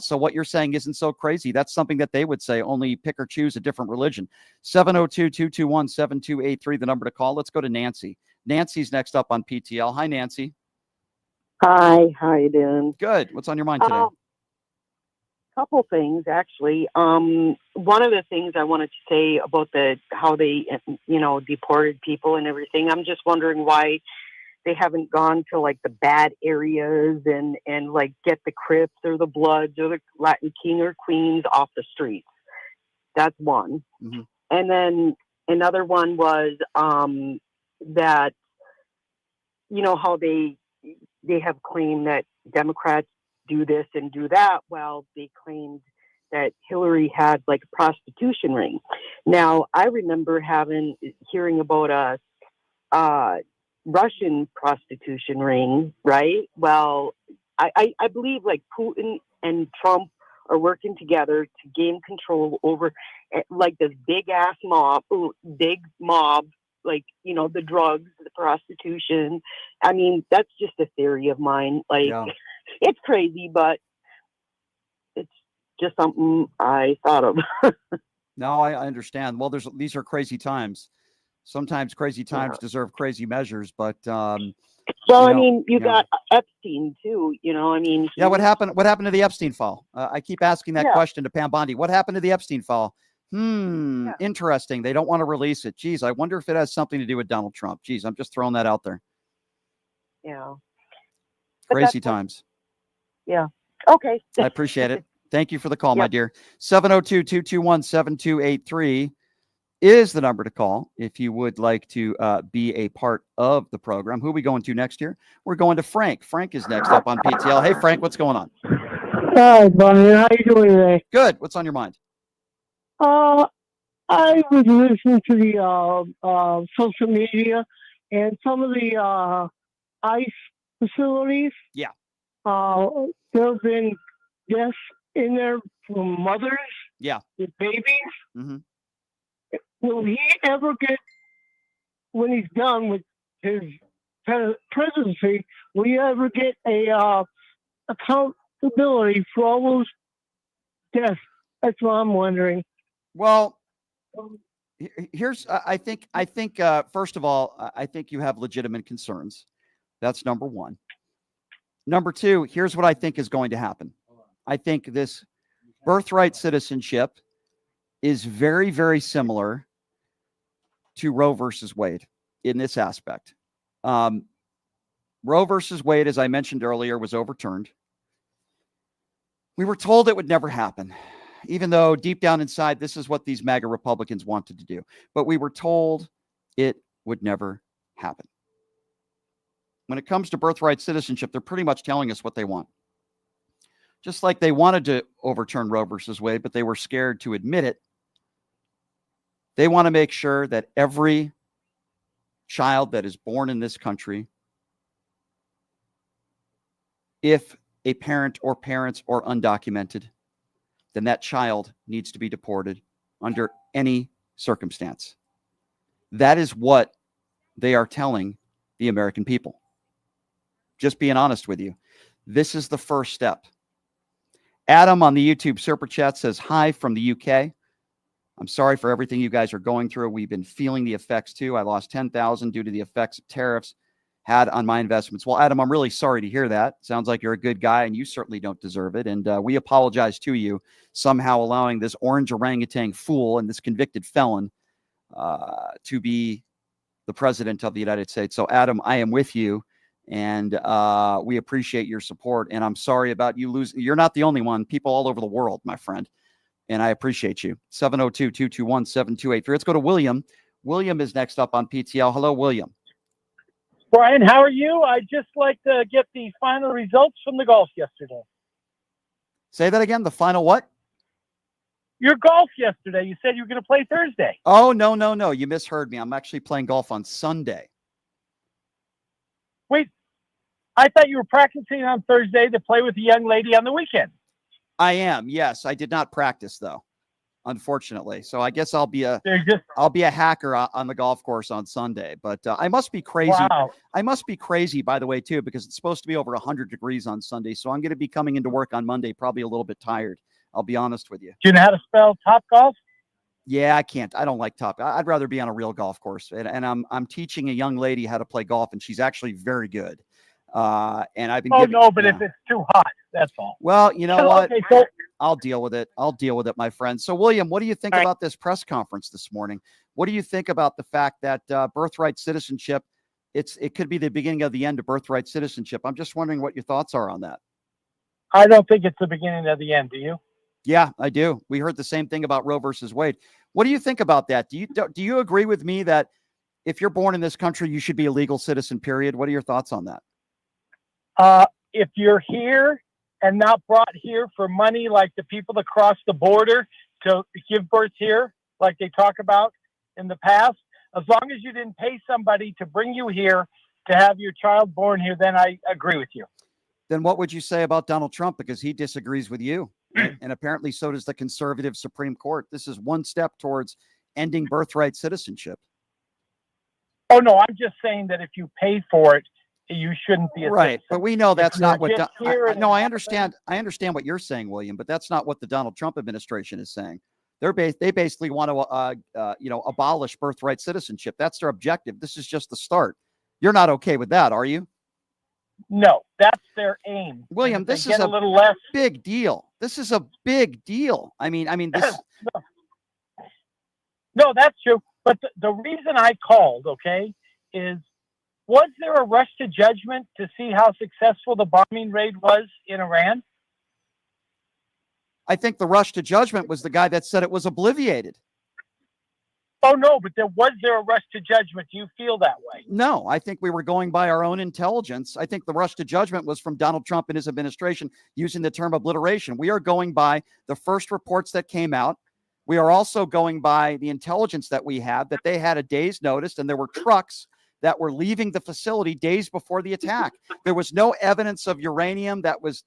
So what you're saying isn't so crazy. That's something that they would say, only pick or choose a different religion. 702-221-7283, the number to call. Let's go to Nancy. Nancy's next up on PTL. Hi, Nancy. Hi, how you doing? Good. What's on your mind today? Couple things actually. One of the things I wanted to say about how they, deported people and everything. I'm just wondering why they haven't gone to like the bad areas and like get the Crips or the Bloods or the Latin King or Queens off the streets. That's one. Mm-hmm. And then another one was that how they have claimed that Democrats do this and do that. Well, they claimed that Hillary had like a prostitution ring. Now, I remember hearing about a Russian prostitution ring, right? Well, I believe like Putin and Trump are working together to gain control over like this big mob, like, the drugs, the prostitution. I mean, that's just a theory of mine. Like, it's crazy, but it's just something I thought of. No, I understand. Well, these are crazy times. Sometimes crazy times deserve crazy measures, but well, you got Epstein too. Yeah, what happened? What happened to the Epstein file? I keep asking that question to Pam Bondi. What happened to the Epstein file? Interesting. They don't want to release it. Geez, I wonder if it has something to do with Donald Trump. Geez, I'm just throwing that out there. Yeah. Crazy times. Yeah. Okay. I appreciate it. Thank you for the call, my dear. 702-221-7283 is the number to call if you would like to be a part of the program. Who are we going to next here? We're going to Frank. Frank is next up on PTL. Hey, Frank, what's going on? Hi, Bonnie. How you doing today? Good. What's on your mind? I was listening to the social media and some of the ICE facilities. Yeah. There have been deaths in there from mothers. Yeah. With babies. Mm-hmm. Will he ever get, when he's done with his presidency, will he ever get a accountability for all those deaths? That's what I'm wondering. Well, here's I think first of all, I think you have legitimate concerns. That's number one. Number two, here's what I think is going to happen. I think this birthright citizenship is very, very similar to Roe versus Wade in this aspect. Roe versus Wade, as I mentioned earlier, was overturned. We were told it would never happen, even though deep down inside, this is what these MAGA Republicans wanted to do. But we were told it would never happen. When it comes to birthright citizenship, they're pretty much telling us what they want. Just like they wanted to overturn Roe versus Wade, but they were scared to admit it. They want to make sure that every child that is born in this country, if a parent or parents are undocumented, then that child needs to be deported under any circumstance. That is what they are telling the American people. Just being honest with you. This is the first step. Adam on the YouTube Super Chat says, hi from the UK. I'm sorry for everything you guys are going through. We've been feeling the effects too. I lost $10,000 due to the effects of tariffs had on my investments. Well, Adam, I'm really sorry to hear that. Sounds like you're a good guy and you certainly don't deserve it. And we apologize to you somehow allowing this orange orangutan fool and this convicted felon to be the president of the United States. So Adam, I am with you and we appreciate your support. And I'm sorry about you losing. You're not the only one. People all over the world, my friend. And I appreciate you. 702-221-7283. Let's go to William. William is next up on PTL. Hello, William. Brian, how are you? I'd just like to get the final results from the golf yesterday. Say that again. The final what? Your golf yesterday. You said you were going to play Thursday. Oh, no. You misheard me. I'm actually playing golf on Sunday. Wait, I thought you were practicing on Thursday to play with a young lady on the weekend. I am. Yes. I did not practice, though. unfortunately. So I guess I'll be a hacker on the golf course on Sunday. But I must be crazy. Wow. I must be crazy, by the way, too, because it's supposed to be over 100 degrees on Sunday. So I'm going to be coming into work on Monday probably a little bit tired. I'll be honest with you. Do you know how to spell Top Golf? Yeah, I can't. I don't like top. I'd rather be on a real golf course. And I'm teaching a young lady how to play golf, and she's actually very good. And I've been But if it's too hot, that's all. Well, you know what? Okay, so I'll deal with it. My friend. So, William, what do you think about this press conference this morning? What do you think about the fact that birthright citizenship, it could be the beginning of the end of birthright citizenship? I'm just wondering what your thoughts are on that. I don't think it's the beginning of the end. Do you? Yeah, I do. We heard the same thing about Roe versus Wade. What do you think about that? Do you agree with me that if you're born in this country, you should be a legal citizen, period? What are your thoughts on that? If you're here and not brought here for money, like the people that cross the border to give birth here, like they talk about in the past, as long as you didn't pay somebody to bring you here to have your child born here, then I agree with you. Then what would you say about Donald Trump? Because he disagrees with you. And apparently so does the conservative Supreme Court. This is one step towards ending birthright citizenship. Oh, no, I'm just saying that if you pay for it, you shouldn't be a right. citizen. But we know that's not what. I understand. I understand what you're saying, William. But that's not what the Donald Trump administration is saying. They basically want to abolish birthright citizenship. That's their objective. This is just the start. You're not okay with that, are you? No, that's their aim. William, this is a little less big deal. This is a big deal. I mean, this. No, that's true. But the reason I called, okay, is was there a rush to judgment to see how successful the bombing raid was in Iran? I think the rush to judgment was the guy that said it was obliviated. Oh, no, but was there a rush to judgment? Do you feel that way? No, I think we were going by our own intelligence. I think the rush to judgment was from Donald Trump and his administration using the term obliteration. We are going by the first reports that came out. We are also going by the intelligence that we have that they had a day's notice and there were trucks that were leaving the facility days before the attack. There was no evidence of uranium that was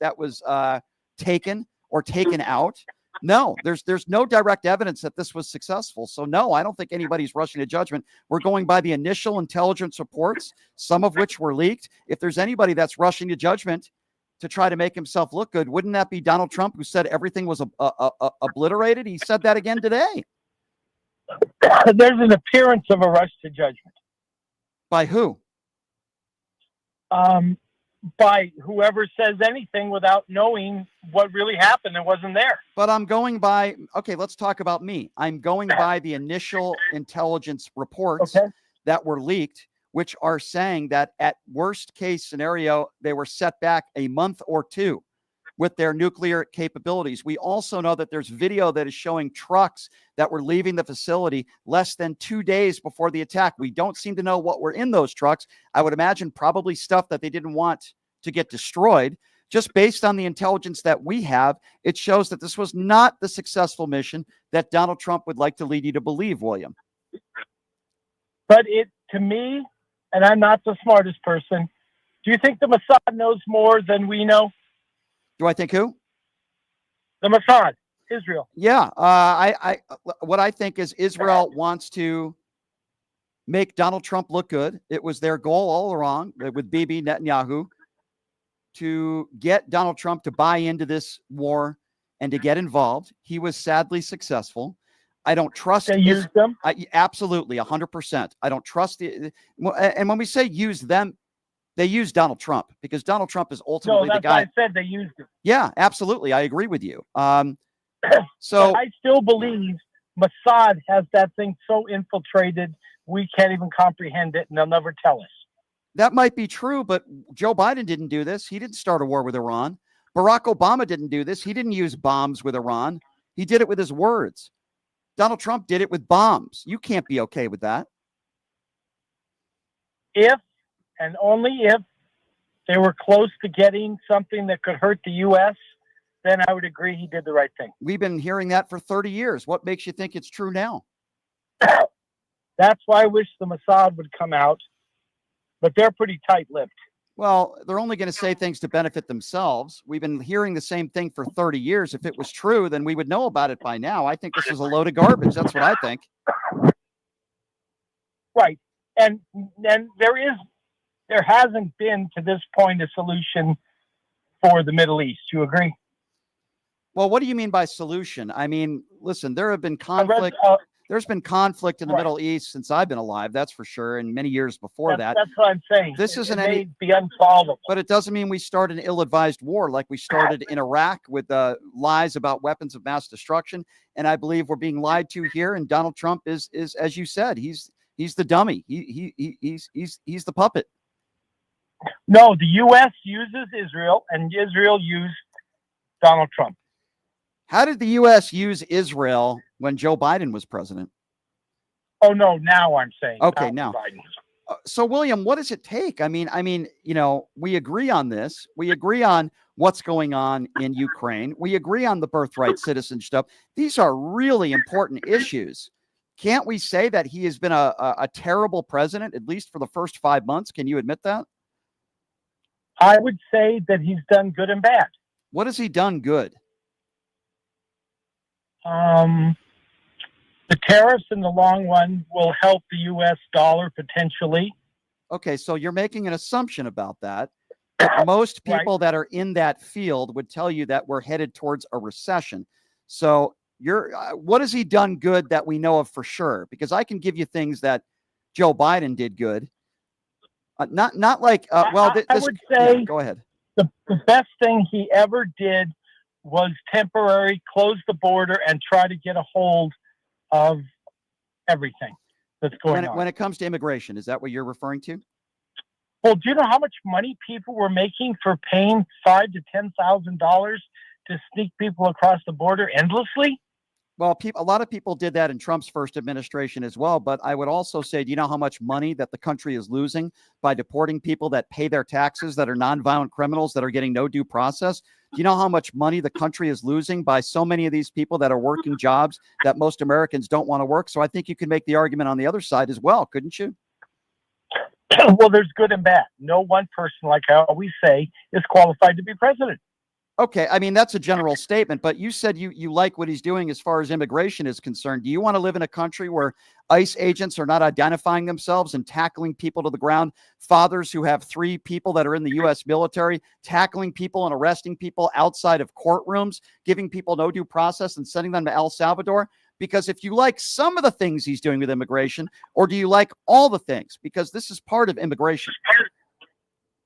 taken or taken out. No, there's no direct evidence that this was successful. So no, I don't think anybody's rushing to judgment. We're going by the initial intelligence reports, some of which were leaked. If there's anybody that's rushing to judgment to try to make himself look good, wouldn't that be Donald Trump, who said everything was obliterated? He said that again today. There's an appearance of a rush to judgment. By who? By whoever says anything without knowing what really happened and wasn't there. But I'm going by, okay, let's talk about me. I'm going by the initial intelligence reports that were leaked, which are saying that at worst case scenario, they were set back a month or two with their nuclear capabilities. We also know that there's video that is showing trucks that were leaving the facility less than 2 days before the attack. We don't seem to know what were in those trucks. I would imagine probably stuff that they didn't want to get destroyed. Just based on the intelligence that we have, it shows that this was not the successful mission that Donald Trump would like to lead you to believe, William. But to me, and I'm not the smartest person, do you think the Mossad knows more than we know? Do I think who? The Mossad, Israel. Yeah. What I think is Israel wants to make Donald Trump look good. It was their goal all along with Bibi Netanyahu to get Donald Trump to buy into this war and to get involved. He was sadly successful. I don't trust. They used them? Absolutely, 100%. I don't trust and when we say use them, they use Donald Trump because Donald Trump is ultimately the guy. Why I said they used him. Yeah, absolutely. I agree with you. So but I still believe Mossad has that thing so infiltrated, we can't even comprehend it and they'll never tell us. That might be true, but Joe Biden didn't do this. He didn't start a war with Iran. Barack Obama didn't do this. He didn't use bombs with Iran. He did it with his words. Donald Trump did it with bombs. You can't be okay with that. If and only if they were close to getting something that could hurt the U.S., then I would agree he did the right thing. We've been hearing that for 30 years. What makes you think it's true now? That's why I wish the Mossad would come out, but they're pretty tight-lipped. Well, they're only going to say things to benefit themselves. We've been hearing the same thing for 30 years. If it was true, then we would know about it by now. I think this is a load of garbage. That's what I think. Right. And then there hasn't been to this point a solution for the Middle East. You agree? Well, what do you mean by solution? I mean, listen, there have been conflict. There's been conflict in the Middle East since I've been alive, that's for sure, and many years before that. That's what I'm saying. This isn't it may any be unsolvable. But it doesn't mean we start an ill-advised war like we started in Iraq with lies about weapons of mass destruction. And I believe we're being lied to here. And Donald Trump is as you said, he's the dummy. He's the puppet. No, the U.S. uses Israel, and Israel used Donald Trump. How did the U.S. use Israel when Joe Biden was president? Oh no, now I'm saying. Okay, now. So, William, what does it take? I mean, we agree on this. We agree on what's going on in Ukraine. We agree on the birthright citizen stuff. These are really important issues. Can't we say that he has been a terrible president, at least for the first 5 months? Can you admit that? I would say that he's done good and bad. What has he done good? The tariffs in the long run will help the U.S. dollar potentially. Okay, so you're making an assumption about that. Most people that are in that field would tell you that we're headed towards a recession. So what has he done good that we know of for sure? Because I can give you things that Joe Biden did good. Not like, I would say, go ahead. The best thing he ever did was temporary, close the border and try to get a hold of everything that's going on. When it comes to immigration, is that what you're referring to? Well, do you know how much money people were making for paying $5,000 to $10,000 to sneak people across the border endlessly? Well, a lot of people did that in Trump's first administration as well. But I would also say, do you know how much money that the country is losing by deporting people that pay their taxes, that are nonviolent criminals, that are getting no due process? Do you know how much money the country is losing by so many of these people that are working jobs that most Americans don't want to work? So I think you can make the argument on the other side as well, couldn't you? Well, there's good and bad. No one person, like I always say, is qualified to be president. Okay, I mean, that's a general statement, but you said you like what he's doing as far as immigration is concerned. Do you want to live in a country where ICE agents are not identifying themselves and tackling people to the ground? Fathers who have 3 people that are in the U.S. military, tackling people and arresting people outside of courtrooms, giving people no due process and sending them to El Salvador? Because if you like some of the things he's doing with immigration, or do you like all the things? Because this is part of immigration.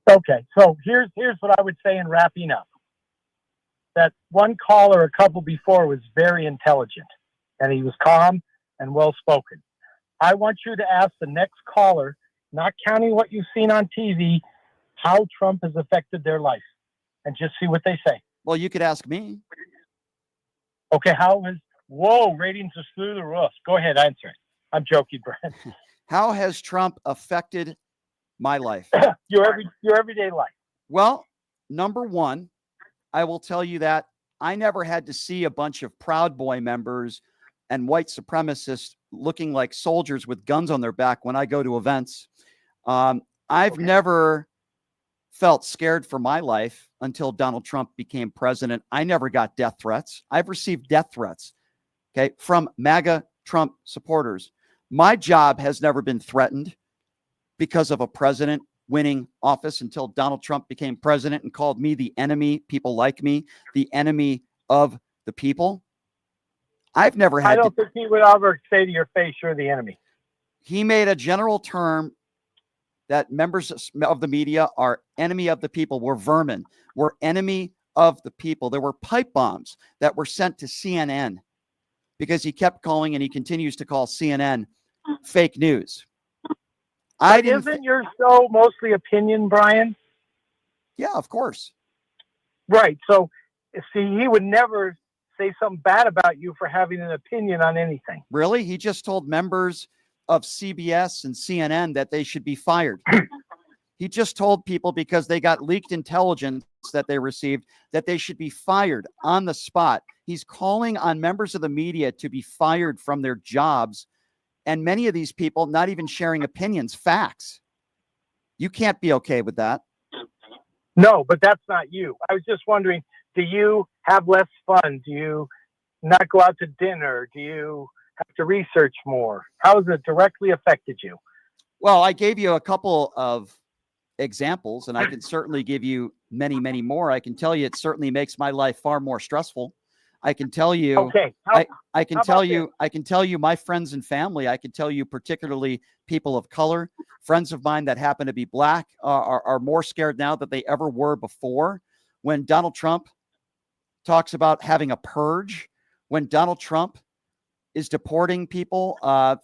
Okay, so here's what I would say in wrapping up. That one caller a couple before was very intelligent, and he was calm and well-spoken. I want you to ask the next caller, not counting what you've seen on TV, how Trump has affected their life, and just see what they say. Well, you could ask me. Okay, ratings are through the roof. Go ahead, answer it. I'm joking, Brent. How has Trump affected my life? your everyday life. Well, number one, I will tell you that I never had to see a bunch of Proud Boy members and white supremacists looking like soldiers with guns on their back when I go to events. I've never felt scared for my life until Donald Trump became president. I never got death threats. I've received death threats, from MAGA Trump supporters. My job has never been threatened because of a president winning office until Donald Trump became president and called me the enemy, people like me, the enemy of the people. I've never had I don't think he would ever say to your face, you're the enemy. He made a general term that members of the media are enemy of the people. We're vermin. We're enemy of the people. There were pipe bombs that were sent to CNN because he kept calling, and he continues to call CNN fake news. Isn't your show mostly opinion, Brian? Yeah, of course. Right. So, see, he would never say something bad about you for having an opinion on anything. Really? He just told members of CBS and CNN that they should be fired. He just told people because they got leaked intelligence that they received that they should be fired on the spot. He's calling on members of the media to be fired from their jobs. And many of these people not even sharing opinions, facts. You can't be okay with that. No, but that's not you. I was just wondering, do you have less fun? Do you not go out to dinner? Do you have to research more? How has it directly affected you? Well, I gave you a couple of examples, and I can certainly give you many, many more. I can tell you it certainly makes my life far more stressful. I can tell you, Okay. I can how tell about you, I can tell you my friends and family. I can tell you particularly people of color, friends of mine that happen to be black are more scared now than they ever were before. When Donald Trump talks about having a purge, when Donald Trump is deporting people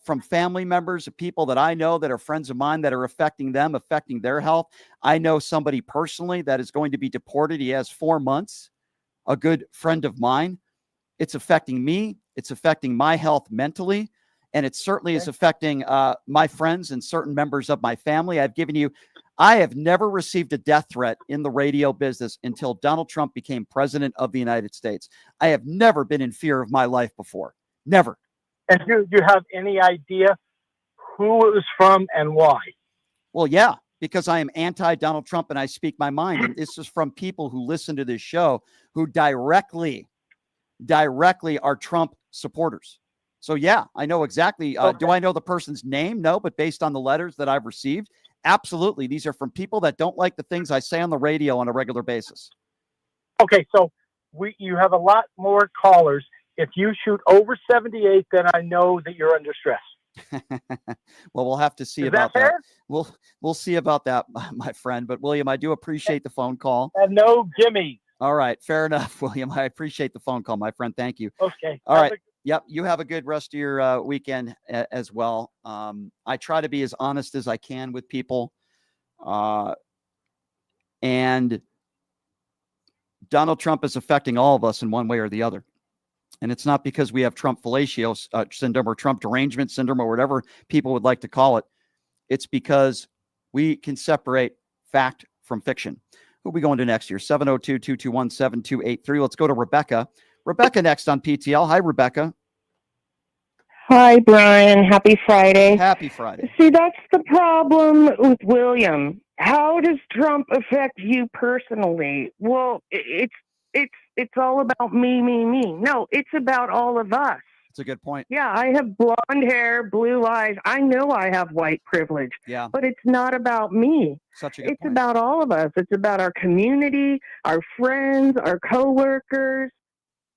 from family members of people that I know that are friends of mine that are affecting them, affecting their health. I know somebody personally that is going to be deported. He has 4 months, a good friend of mine. It's affecting me. It's affecting my health mentally. And it certainly is affecting my friends and certain members of my family. I have never received a death threat in the radio business until Donald Trump became president of the United States. I have never been in fear of my life before. Never. And do you have any idea who it was from and why? Well, yeah, because I am anti-Donald Trump and I speak my mind. And this is from people who listen to this show who directly are Trump supporters. So, yeah, I know exactly. Do I know the person's name? No, but based on the letters that I've received, absolutely. These are from people that don't like the things I say on the radio on a regular basis. Okay, so you have a lot more callers. If you shoot over 78, then I know that you're under stress. Well, we'll have to see about that. We'll see about that, my friend. But William, I do appreciate the phone call. And no gimme. All right, fair enough, William. I appreciate the phone call, my friend. Thank you. Okay. All right. Yep. You have a good rest of your weekend as well. I try to be as honest as I can with people. And Donald Trump is affecting all of us in one way or the other. And it's not because we have Trump fellatio syndrome or Trump derangement syndrome or whatever people would like to call it. It's because we can separate fact from fiction. Who'll we going to next here? 702-221-7283. Let's go to Rebecca. Rebecca next on PTL. Hi, Rebecca. Hi, Brian. Happy Friday. Happy Friday. See, that's the problem with William. How does Trump affect you personally? Well, it's all about me. No, it's about all of us. That's a good point. Yeah, I have blonde hair, blue eyes. I know I have white privilege. Yeah. But it's not about me. Such a good It's point. about all of us. It's about our community, our friends, our coworkers,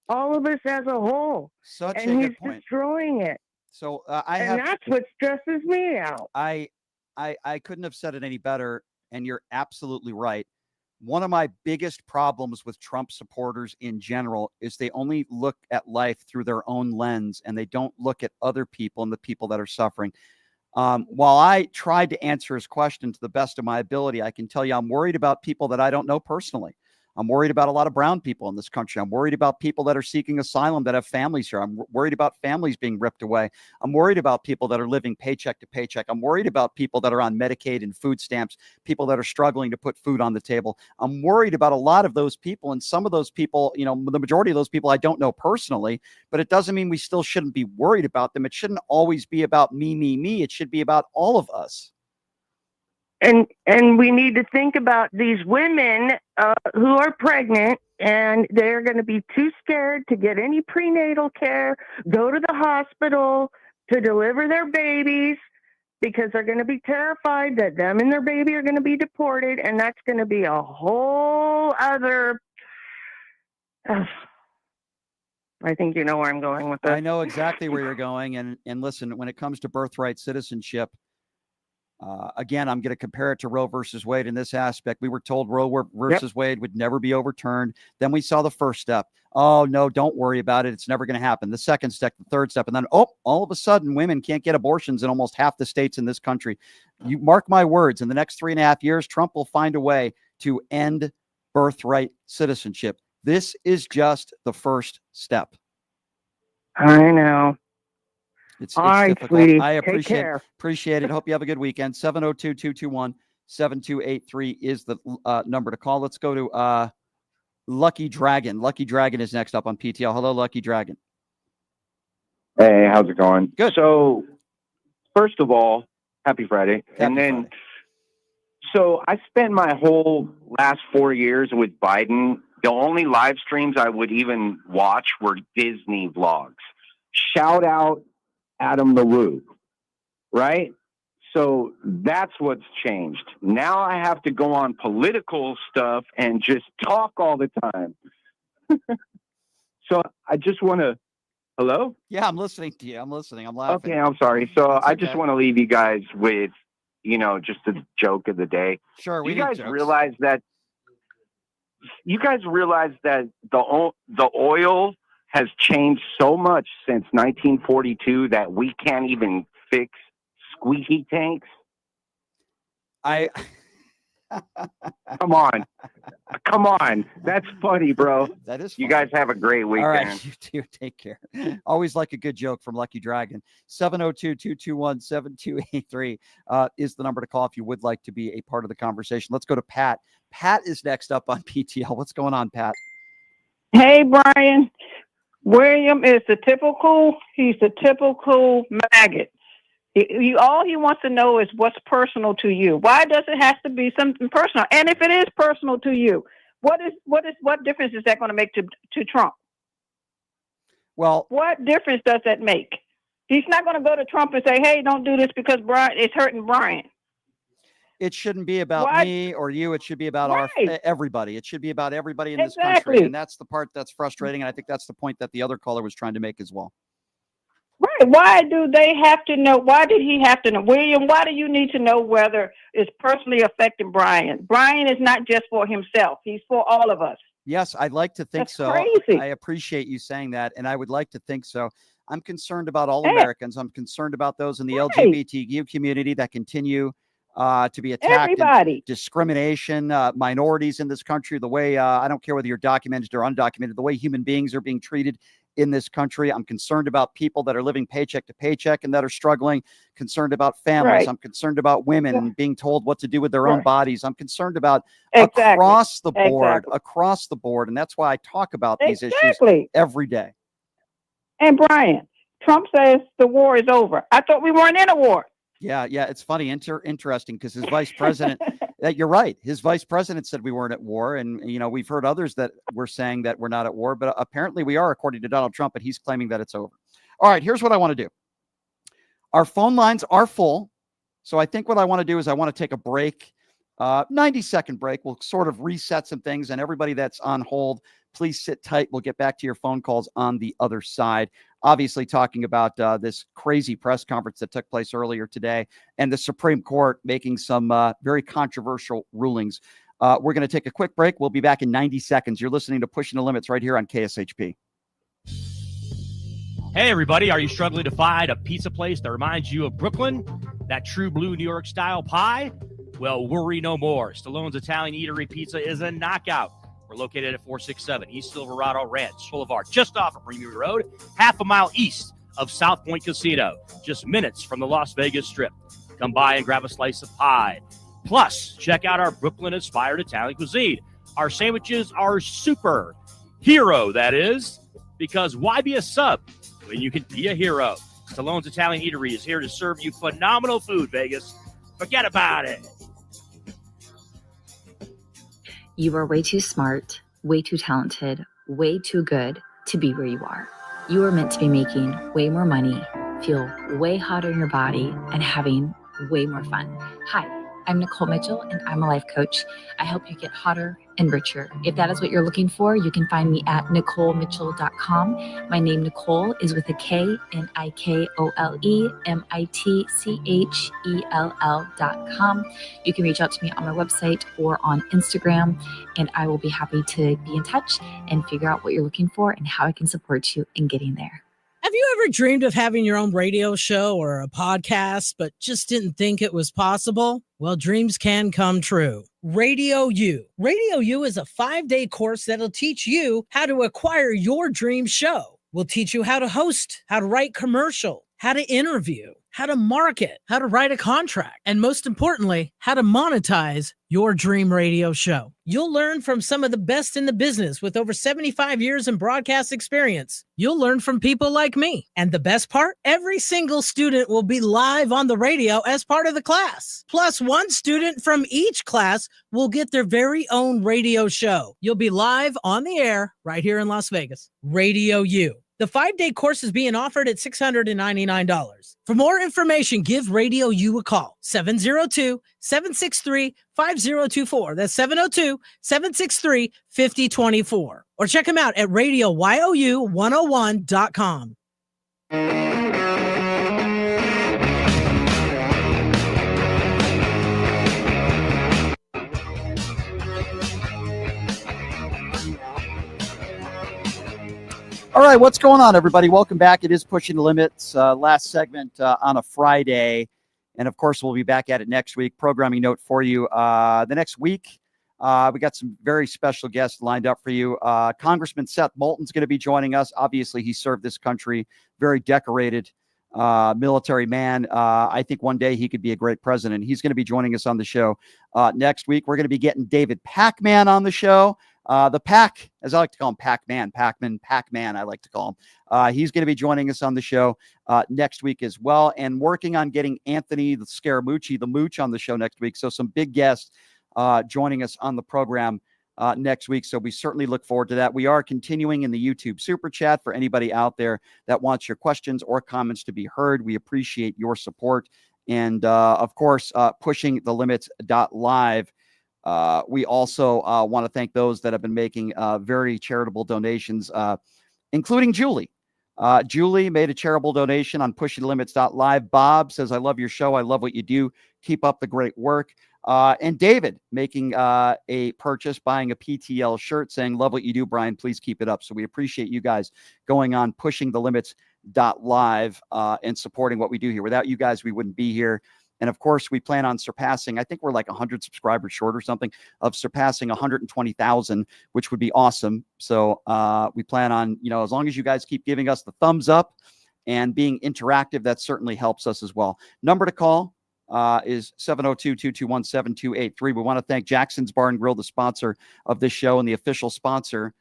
all of us as a whole. Such and a he's good point. destroying it. So that's what stresses me out. I couldn't have said it any better, and you're absolutely right. One of my biggest problems with Trump supporters in general is they only look at life through their own lens, and they don't look at other people and the people that are suffering. While I tried to answer his question to the best of my ability, I can tell you I'm worried about people that I don't know personally. I'm worried about a lot of brown people in this country. I'm worried about people that are seeking asylum that have families here. I'm worried about families being ripped away. I'm worried about people that are living paycheck to paycheck. I'm worried about people that are on Medicaid and food stamps, people that are struggling to put food on the table. I'm worried about a lot of those people. And some of those people, you know, the majority of those people I don't know personally, but it doesn't mean we still shouldn't be worried about them. It shouldn't always be about me. It should be about all of us. And we need to think about these women who are pregnant and they're going to be too scared to get any prenatal care, go to the hospital to deliver their babies because they're going to be terrified that them and their baby are going to be deported. And that's going to be a whole other... I think you know where I'm going with this. I know exactly where you're going. And listen, when it comes to birthright citizenship, again, I'm going to compare it to Roe versus Wade in this aspect. We were told Roe versus Wade would never be overturned. Then we saw the first step. Oh, no, don't worry about it. It's never going to happen. The second step, the third step. And then, all of a sudden, women can't get abortions in almost half the states in this country. You mark my words, in the next 3.5 years, Trump will find a way to end birthright citizenship. This is just the first step. I know. It's all right, difficult. sweetie. I Take care. appreciate it. Hope you have a good weekend. 702-221-7283 is the number to call. Let's go to Lucky Dragon. Lucky Dragon is next up on PTL. Hello, Lucky Dragon. Hey, how's it going? Good. So, first of all, happy Friday. And then, So I spent my whole last 4 years with Biden. The only live streams I would even watch were Disney vlogs. Shout out Adam LaRue, right? So that's what's changed. Now I have to go on political stuff and just talk all the time. So I just want to, hello? Yeah, I'm listening to you. I'm listening. I'm laughing. Okay, I'm sorry. So That's I just okay. want to leave you guys with, just a joke of the day. Sure, Do we you need guys jokes. realize that the oil has changed so much since 1942 that we can't even fix squeaky tanks? Come on. That's funny, bro. That is You funny. guys have a great weekend. All right, you too. Take care. Always like a good joke from Lucky Dragon. 702-221-7283 is the number to call if you would like to be a part of the conversation. Let's go to Pat. Pat is next up on PTL. What's going on, Pat? Hey, Brian. William is he's the typical maggot. All he wants to know is what's personal to you. Why does it have to be something personal? And if it is personal to you, what difference is that going to make to Trump? Well, what difference does that make? He's not going to go to Trump and say, "Hey, don't do this because Brian, it's hurting Brian." It shouldn't be about me or you. It should be about everybody. It should be about everybody in this country. And that's the part that's frustrating. And I think that's the point that the other caller was trying to make as well. Right. Why do they have to know? Why did he have to know? William, why do you need to know whether it's personally affecting Brian? Brian is not just for himself. He's for all of us. Yes, I'd like to think That's so. crazy. I appreciate you saying that. And I would like to think so. I'm concerned about all Americans. I'm concerned about those in the LGBTQ community that continue to be attacked. Everybody. Discrimination, minorities in this country, the way, I don't care whether you're documented or undocumented, the way human beings are being treated in this country. I'm concerned about people that are living paycheck to paycheck and that are struggling, concerned about families. Right. I'm concerned about women being told what to do with their own bodies. I'm concerned about Exactly. across the board. Exactly. And that's why I talk about these issues Exactly. every day. And Brian, Trump says the war is over. I thought we weren't in a war. Yeah. It's funny, interesting, because his vice president, you're right. His vice president said we weren't at war. And, we've heard others that were saying that we're not at war, but apparently we are, according to Donald Trump, and he's claiming that it's over. All right, here's what I want to do. Our phone lines are full. So I think what I want to do is I want to take a break, 90-second break. We'll sort of reset some things, and everybody that's on hold, please sit tight. We'll get back to your phone calls on the other side. Obviously talking about this crazy press conference that took place earlier today and the Supreme Court making some very controversial rulings. We're going to take a quick break. We'll be back in 90 seconds. You're listening to Pushing the Limits right here on KSHP. Hey, everybody. Are you struggling to find a pizza place that reminds you of Brooklyn? That true blue New York style pie? Well, worry no more. Stallone's Italian Eatery Pizza is a knockout. We're located at 467 East Silverado Ranch Boulevard, just off of Premier Road, half a mile east of South Point Casino, just minutes from the Las Vegas Strip. Come by and grab a slice of pie. Plus, check out our Brooklyn-inspired Italian cuisine. Our sandwiches are super. Hero, that is. Because why be a sub when you can be a hero? Stallone's Italian Eatery is here to serve you phenomenal food, Vegas. Forget about it. You are way too smart, way too talented, way too good to be where you are. You are meant to be making way more money, feel way hotter in your body, and having way more fun. Hi, I'm Nicole Mitchell, and I'm a life coach. I help you get hotter and richer. If that is what you're looking for, you can find me at NicoleMitchell.com. My name, Nicole, is with a K, NicoleMitchell.com. You can reach out to me on my website or on Instagram, and I will be happy to be in touch and figure out what you're looking for and how I can support you in getting there. Have you ever dreamed of having your own radio show or a podcast, but just didn't think it was possible? Well, dreams can come true. Radio U. Radio U is a 5-day course that'll teach you how to acquire your dream show. We'll teach you how to host, how to write commercial, how to interview, how to market, how to write a contract, and most importantly, how to monetize your dream radio show. You'll learn from some of the best in the business with over 75 years in broadcast experience. You'll learn from people like me. And the best part, every single student will be live on the radio as part of the class. Plus, one student from each class will get their very own radio show. You'll be live on the air right here in Las Vegas. Radio U. The 5-day course is being offered at $699. For more information, give Radio U a call, 702-763-5024. That's 702-763-5024. Or check them out at radioyou101.com. All right, what's going on, everybody? Welcome back. It is Pushing the Limits, last segment on a Friday. And, of course, we'll be back at it next week. Programming note for you. The next week, we got some very special guests lined up for you. Congressman Seth Moulton's going to be joining us. Obviously, he served this country, very decorated military man. I think one day he could be a great president. He's going to be joining us on the show next week. We're going to be getting David Pac-Man on the show. The Pac, as I like to call him, Pac-Man, I like to call him. He's going to be joining us on the show next week as well, and working on getting Anthony the Scaramucci, the Mooch, on the show next week. So some big guests joining us on the program next week. So we certainly look forward to that. We are continuing in the YouTube Super Chat for anybody out there that wants your questions or comments to be heard. We appreciate your support. And, of course, pushingthelimits.live. We also want to thank those that have been making very charitable donations, including Julie. Julie made a charitable donation on pushingthelimits.live. Bob says, I love your show. I love what you do. Keep up the great work. And David making a purchase, buying a PTL shirt, saying, love what you do, Brian. Please keep it up. So we appreciate you guys going on pushingthelimits.live and supporting what we do here. Without you guys, we wouldn't be here. And, of course, we plan on surpassing, I think we're like 100 subscribers short or something, of surpassing 120,000, which would be awesome. So we plan on, as long as you guys keep giving us the thumbs up and being interactive, that certainly helps us as well. Number to call is 702-221-7283. We want to thank Jackson's Bar and Grill, the sponsor of this show and the official sponsor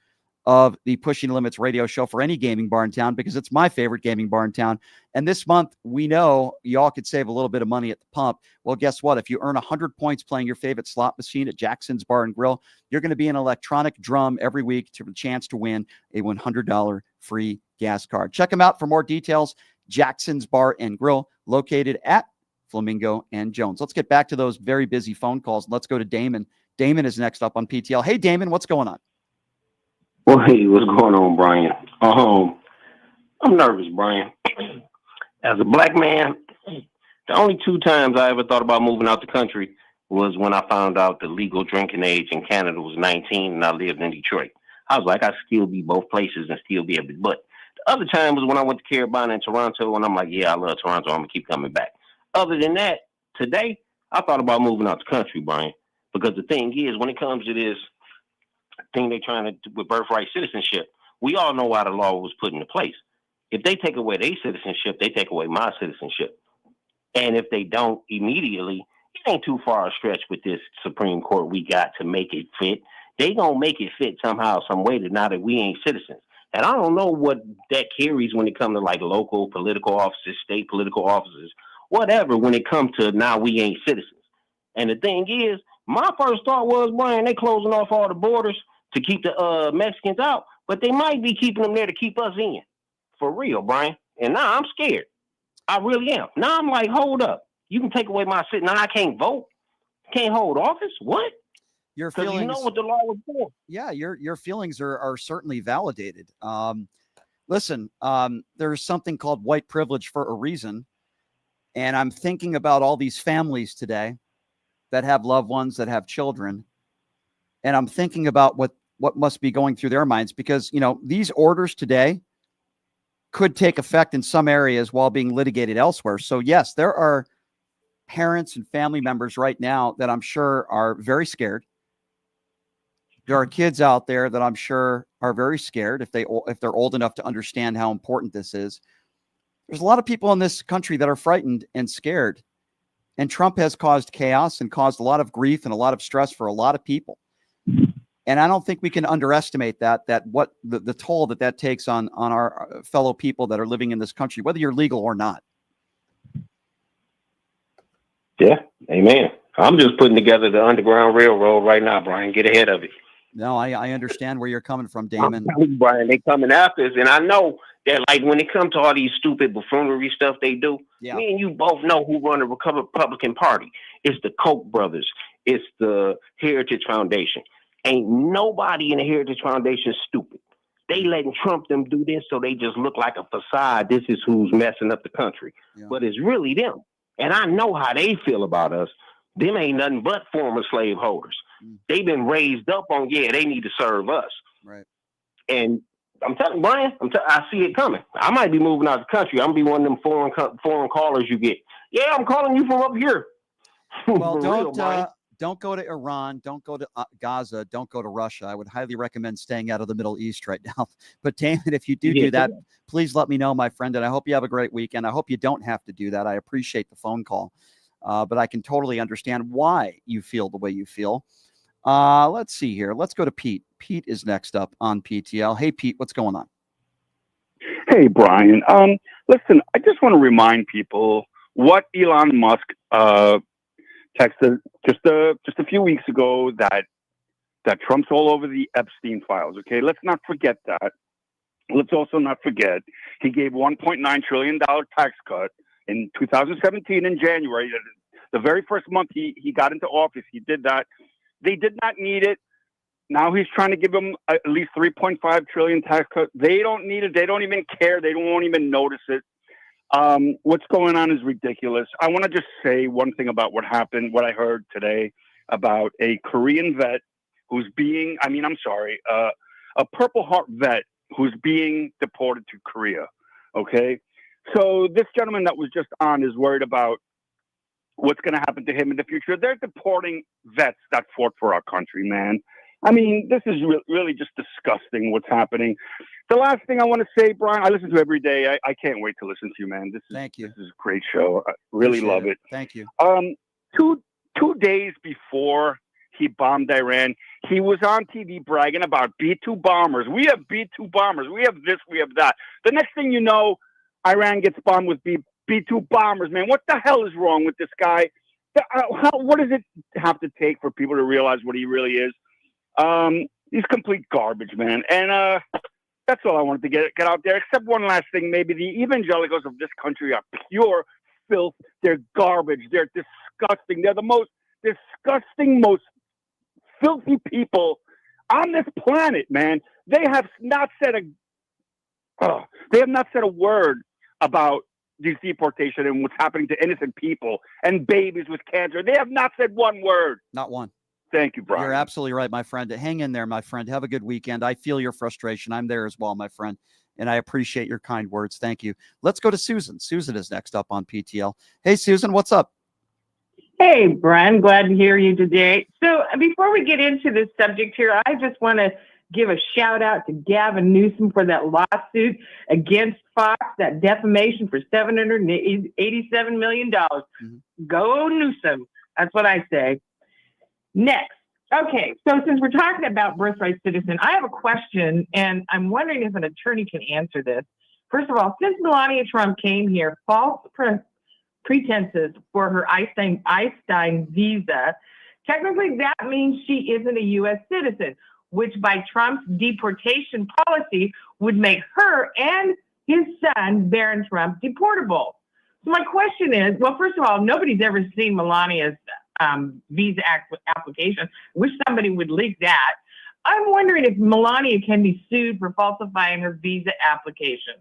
of the Pushing the Limits radio show for any gaming bar in town, because it's my favorite gaming bar in town. And this month, we know y'all could save a little bit of money at the pump. Well, guess what? If you earn 100 points playing your favorite slot machine at Jackson's Bar and Grill, you're going to be an electronic drum every week to a chance to win a $100 free gas card. Check them out for more details. Jackson's Bar and Grill, located at Flamingo and Jones. Let's get back to those very busy phone calls. Let's go to Damon. Damon is next up on PTL. Hey, Damon, what's going on? Well, hey, what's going on, Brian? I'm nervous, Brian. As a black man, the only 2 times I ever thought about moving out the country was when I found out the legal drinking age in Canada was 19 and I lived in Detroit. I was like, I still be both places and still be able to. But the other time was when I went to Carolina and Toronto, and I'm like, yeah, I love Toronto. I'm going to keep coming back. Other than that, today, I thought about moving out the country, Brian, because the thing is, when it comes to this thing they're trying to do with birthright citizenship, we all know why the law was put into place. If they take away their citizenship, they take away my citizenship. And if they don't immediately, it ain't too far a stretch with this Supreme Court we got to make it fit. They gonna make it fit somehow, some way, that now that we ain't citizens. And I don't know what that carries when it comes to like local political offices, state political offices, whatever, when it comes to now we ain't citizens. And the thing is, my first thought was, Brian, they closing off all the borders to keep the Mexicans out, but they might be keeping them there to keep us in. For real, Brian. And now I'm scared. I really am. Now I'm like, hold up. You can take away my citizenship. Now I can't vote. Can't hold office? What? Your Because feelings, you know what the law was for. yeah, your feelings are certainly validated. Listen, there's something called white privilege for a reason. And I'm thinking about all these families today that have loved ones, that have children. And I'm thinking about what must be going through their minds, because, these orders today could take effect in some areas while being litigated elsewhere. So yes, there are parents and family members right now that I'm sure are very scared. There are kids out there that I'm sure are very scared if they're old enough to understand how important this is. There's a lot of people in this country that are frightened and scared. And Trump has caused chaos and caused a lot of grief and a lot of stress for a lot of people. And I don't think we can underestimate that what the toll that takes on our fellow people that are living in this country, whether you're legal or not. Yeah, amen. I'm just putting together the Underground Railroad right now, Brian. Get ahead of it. No, I understand where you're coming from, Damon. I'm telling you, Brian, they coming after us, and I know that, like, when it comes to all these stupid buffoonery stuff they do, me and you both know who run the Republican Party. It's the Koch brothers. It's the Heritage Foundation. Ain't nobody in the Heritage Foundation stupid. They letting Trump them do this so they just look like a facade. This is who's messing up the country. Yeah. But it's really them. And I know how they feel about us. Them ain't nothing but former slaveholders. They've been raised up on, they need to serve us. Right. And I'm telling you, Brian, I see it coming. I might be moving out of the country. I'm going to be one of them foreign callers you get. Yeah, I'm calling you from up here. Well, don't go to Iran. Don't go to Gaza. Don't go to Russia. I would highly recommend staying out of the Middle East right now. But Damon, if you do that, please let me know, my friend. And I hope you have a great weekend. I hope you don't have to do that. I appreciate the phone call. But I can totally understand why you feel the way you feel. Let's see here. Let's go to Pete. Pete is next up on PTL. Hey, Pete, what's going on? Hey, Brian. Listen, I just want to remind people what Elon Musk texted just a few weeks ago that Trump's all over the Epstein files. Okay, let's not forget that. Let's also not forget he gave $1.9 trillion tax cut in 2017 in January. The very first month he got into office, he did that. They did not need it. Now he's trying to give them at least 3.5 trillion tax cut. They don't need it. They don't even care. They won't even notice it. What's going on is ridiculous. I want to just say one thing about what happened, what I heard today about a Korean vet who's being, a Purple Heart vet who's being deported to Korea. Okay. So this gentleman that was just on is worried about what's going to happen to him in the future. They're deporting vets that fought for our country, man. I mean, this is really just disgusting what's happening. The last thing I want to say, Brian, I listen to you every day. I can't wait to listen to you, man. Thank you. This is a great show. I really love it. Thank you. 2 days before he bombed Iran, he was on TV bragging about B-2 bombers. We have B-2 bombers. We have this, we have that. The next thing you know, Iran gets bombed with B-2 bombers, man. What the hell is wrong with this guy? What does it have to take for people to realize what he really is? He's complete garbage, man. And that's all I wanted to get out there. Except one last thing, maybe the evangelicals of this country are pure filth. They're garbage. They're disgusting. They're the most disgusting, most filthy people on this planet, man. They have not said a word about this deportation and what's happening to innocent people and babies with cancer. They have not said one word. Not one. Thank you, Brian. You're absolutely right, my friend. Hang in there, my friend. Have a good weekend. I feel your frustration. I'm there as well, my friend. And I appreciate your kind words. Thank you. Let's go to Susan. Susan is next up on PTL. Hey, Susan, what's up? Hey, Brian. Glad to hear you today. So before we get into this subject here, I just want to give a shout out to Gavin Newsom for that lawsuit against Fox, that defamation for $787 million. Mm-hmm. Go Newsom. That's what I say. Next. Okay, so since we're talking about birthright citizen, I have a question, and I'm wondering if an attorney can answer this. First of all, since Melania Trump came here, false pretenses for her Einstein visa, technically that means she isn't a U.S. citizen, which by Trump's deportation policy would make her and his son, Barron Trump, deportable. So my question is, well, first of all, nobody's ever seen Melania's visa application. Wish somebody would leak that. I'm wondering if Melania can be sued for falsifying her visa application.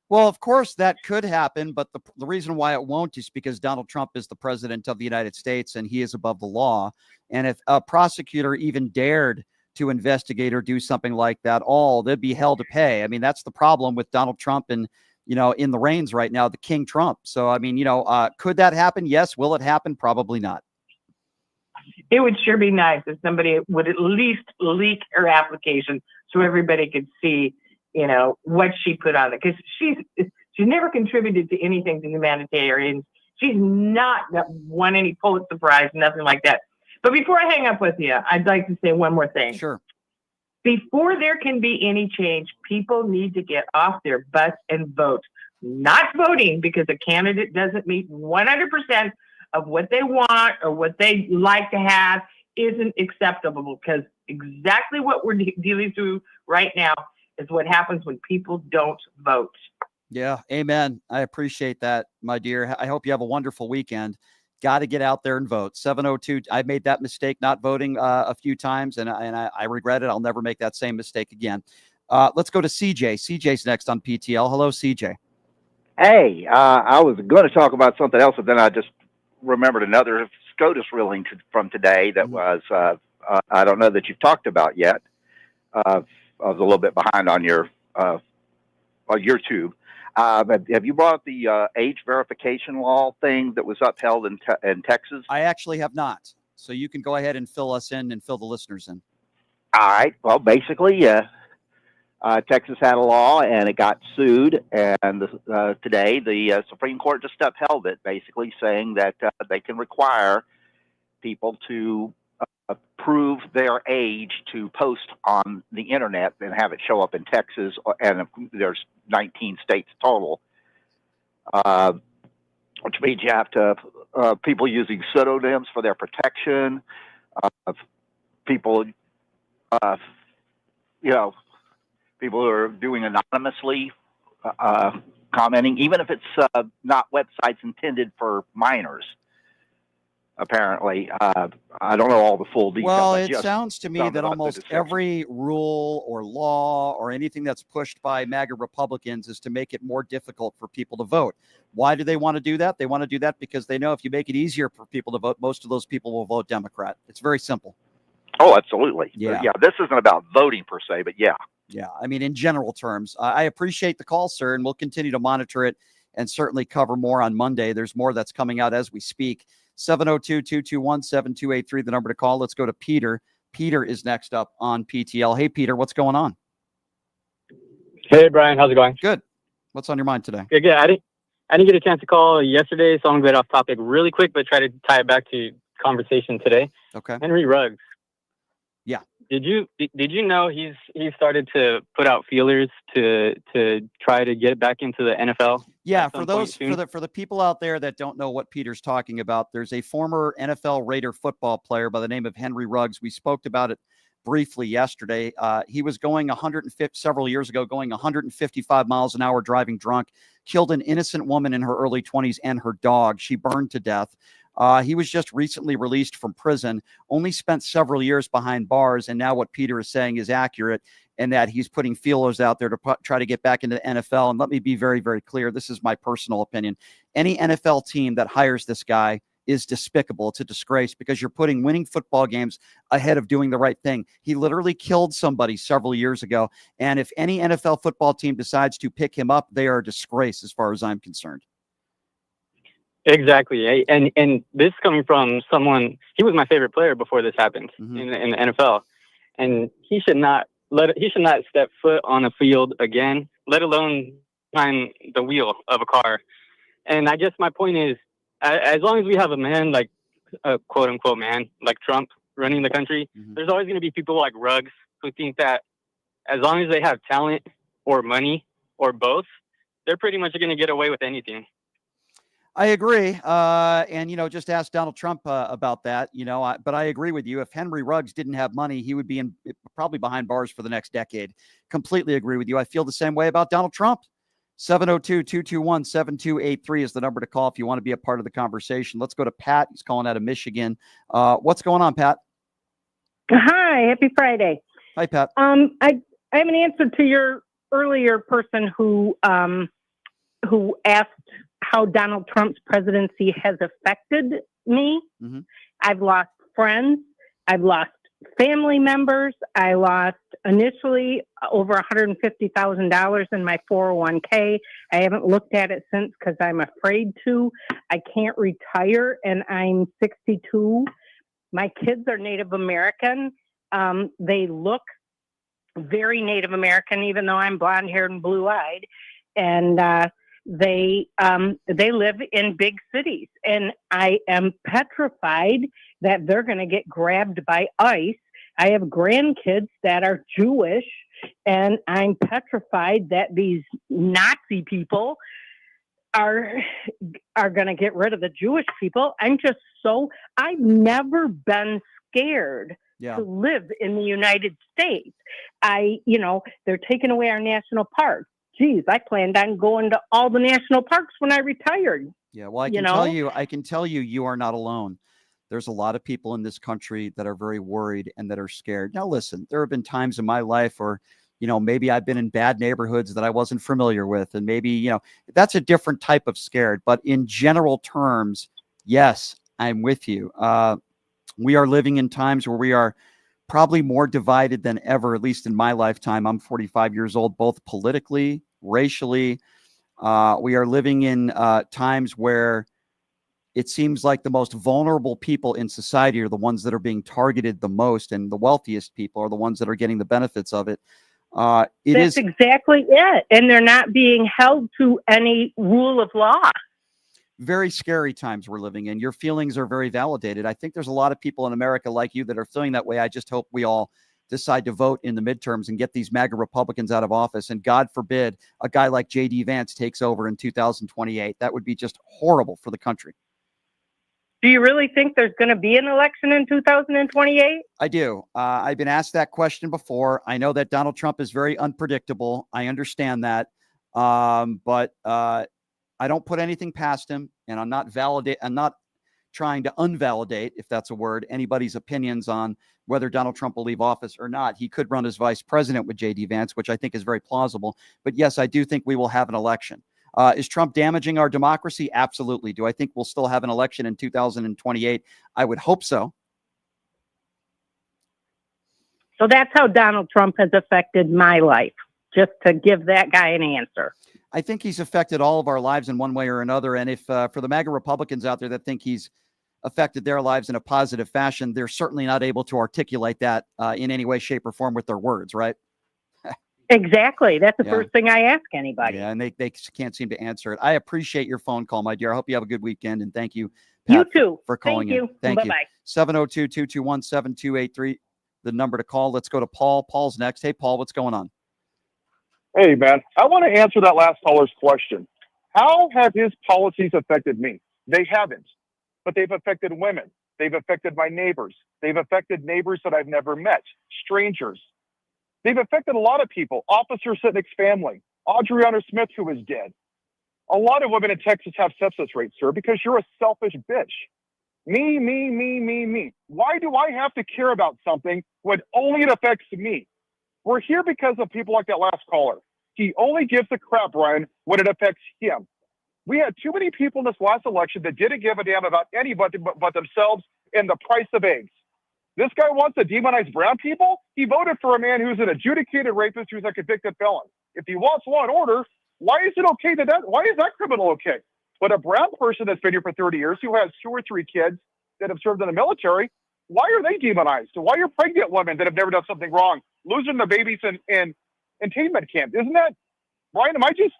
Well, of course, that could happen, but the reason why it won't is because Donald Trump is the president of the United States and he is above the law. And if a prosecutor even dared to investigate or do something like that, they'd be held to pay. I mean, that's the problem with Donald Trump and, in the reins right now, the King Trump. So, I mean, could that happen? Yes. Will it happen? Probably not. It would sure be nice if somebody would at least leak her application so everybody could see, what she put on it. Because She's never contributed to anything to humanitarians. She's not won any Pulitzer Prize, nothing like that. But before I hang up with you, I'd like to say one more thing. Sure. Before there can be any change, people need to get off their butts and vote. Not voting because a candidate doesn't meet 100% of what they want or what they like to have isn't acceptable, because exactly what we're dealing through right now is what happens when people don't vote. Yeah, amen. I appreciate that, my dear. I hope you have a wonderful weekend. Got to get out there and vote. 702. I made that mistake not voting a few times, and I regret it. I'll never make that same mistake again. Let's go to CJ. CJ's next on PTL. Hello, CJ. Hey, I was going to talk about something else, but then I just remembered another SCOTUS ruling from today that was, I don't know that you've talked about yet. I was a little bit behind on your tube. Have you brought up the age verification law thing that was upheld in Texas? I actually have not. So you can go ahead and fill us in and fill the listeners in. All right. Well, basically, Texas had a law and it got sued. And today the Supreme Court just upheld it, basically saying that they can require people to prove their age to post on the internet and have it show up in Texas. And there's 19 states total, which means you have to people using pseudonyms for their protection, people people who are doing anonymously commenting, even if it's not websites intended for minors. Apparently, I don't know all the full details. Well, it sounds to me that almost every rule or law or anything that's pushed by MAGA Republicans is to make it more difficult for people to vote. Why do they want to do that? They want to do that because they know if you make it easier for people to vote, most of those people will vote Democrat. It's very simple. Oh, absolutely. Yeah. Yeah. This isn't about voting per se, but yeah. Yeah. I mean, in general terms, I appreciate the call, sir, and we'll continue to monitor it and certainly cover more on Monday. There's more that's coming out as we speak. 702-221-7283, the number to call. Let's go to Peter. Peter is next up on PTL. Hey, Peter, what's going on? Hey, Brian, how's it going? Good. What's on your mind today? Good. I didn't get a chance to call yesterday, so I'm going to get off topic really quick, but try to tie it back to conversation today. Okay. Henry Ruggs. Yeah. Did you know he's started to put out feelers to try to get back into the NFL? Yeah, for the people out there that don't know what Peter's talking about, there's a former NFL Raider football player by the name of Henry Ruggs. We spoke about it briefly yesterday. He was going 150 several years ago, going 155 miles an hour, driving drunk, killed an innocent woman in her early 20s and her dog. She burned to death. He was just recently released from prison, only spent several years behind bars, and now what Peter is saying is accurate, and that he's putting feelers out there to try to get back into the NFL. And let me be very, very clear. This is my personal opinion. Any NFL team that hires this guy is despicable. It's a disgrace because you're putting winning football games ahead of doing the right thing. He literally killed somebody several years ago, and if any NFL football team decides to pick him up, they are a disgrace as far as I'm concerned. Exactly. And this coming from someone, he was my favorite player before this happened in the NFL. And he should not step foot on a field again, let alone behind the wheel of a car. And I guess my point is, as long as we have a man like a quote unquote man like Trump running the country, there's always going to be people like Ruggs who think that as long as they have talent or money or both, they're pretty much going to get away with anything. I agree. And, just ask Donald Trump about that, but I agree with you. If Henry Ruggs didn't have money, he would be probably behind bars for the next decade. Completely agree with you. I feel the same way about Donald Trump. 702-221-7283 is the number to call if you want to be a part of the conversation. Let's go to Pat. He's calling out of Michigan. What's going on, Pat? Hi, happy Friday. Hi, Pat. I have an answer to your earlier person who asked how Donald Trump's presidency has affected me. Mm-hmm. I've lost friends. I've lost family members. I lost initially over $150,000 in my 401k. I haven't looked at it since because I'm afraid to. I can't retire and I'm 62. My kids are Native American. They look very Native American, even though I'm blonde haired and blue eyed. And They live in big cities, and I am petrified that they're going to get grabbed by ICE. I have grandkids that are Jewish, and I'm petrified that these Nazi people are going to get rid of the Jewish people. I've never been scared to live in the United States. They're taking away our national parks. Geez, I planned on going to all the national parks when I retired. Yeah, well, I can tell you, you are not alone. There's a lot of people in this country that are very worried and that are scared. Now, listen, there have been times in my life where, maybe I've been in bad neighborhoods that I wasn't familiar with. And maybe, that's a different type of scared. But in general terms, yes, I'm with you. We are living in times where we are probably more divided than ever, at least in my lifetime. I'm 45 years old, both politically, racially. We are living in times where it seems like the most vulnerable people in society are the ones that are being targeted the most, and the wealthiest people are the ones that are getting the benefits of it. That's exactly it. And they're not being held to any rule of law. Very scary times we're living in. Your feelings are very validated. I think there's a lot of people in America like you that are feeling that way. I just hope we all decide to vote in the midterms and get these MAGA Republicans out of office. And God forbid a guy like J.D. Vance takes over in 2028. That would be just horrible for the country. Do you really think there's going to be an election in 2028? I do. I've been asked that question before. I know that Donald Trump is very unpredictable. I understand that. But I don't put anything past him, and I'm not trying to unvalidate, if that's a word, anybody's opinions on whether Donald Trump will leave office or not. He could run as vice president with J.D. Vance, which I think is very plausible. But yes, I do think we will have an election. Is Trump damaging our democracy? Absolutely. Do I think we'll still have an election in 2028? I would hope so. So that's how Donald Trump has affected my life, just to give that guy an answer. I think he's affected all of our lives in one way or another. And if for the MAGA Republicans out there that think he's affected their lives in a positive fashion, they're certainly not able to articulate that in any way, shape, or form with their words, right? Exactly. That's the first thing I ask anybody. Yeah, and they can't seem to answer it. I appreciate your phone call, my dear. I hope you have a good weekend, and thank you, Pat, you too, for calling in. Thank you. 702-221-7283, the number to call. Let's go to Paul. Paul's next. Hey, Paul, what's going on? Hey, man, I want to answer that last caller's question. How have his policies affected me? They haven't, but they've affected women. They've affected my neighbors. They've affected neighbors that I've never met, strangers. They've affected a lot of people. Officer Sitnick's family, Audriana Smith, who is dead. A lot of women in Texas have sepsis rates, sir, because you're a selfish bitch. Me. Why do I have to care about something when only it affects me? We're here because of people like that last caller. He only gives a crap, Brian, when it affects him. We had too many people in this last election that didn't give a damn about anybody but themselves and the price of eggs. This guy wants to demonize brown people? He voted for a man who's an adjudicated rapist who's a convicted felon. If he wants law and order, why is it okay why is that criminal okay? But a brown person that's been here for 30 years, who has 2 or 3 kids that have served in the military, why are they demonized? Why are pregnant women that have never done something wrong losing their babies in entertainment camp? Isn't that, Brian, am I just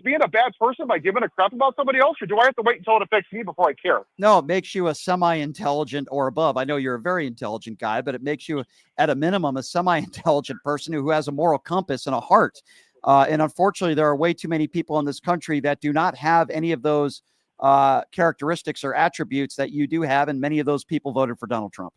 being a bad person by giving a crap about somebody else, or do I have to wait until it affects me before I care? No, it makes you a semi-intelligent or above. I know you're a very intelligent guy, but it makes you, at a minimum, a semi-intelligent person who has a moral compass and a heart. And unfortunately, there are way too many people in this country that do not have any of those characteristics or attributes that you do have, and many of those people voted for Donald Trump.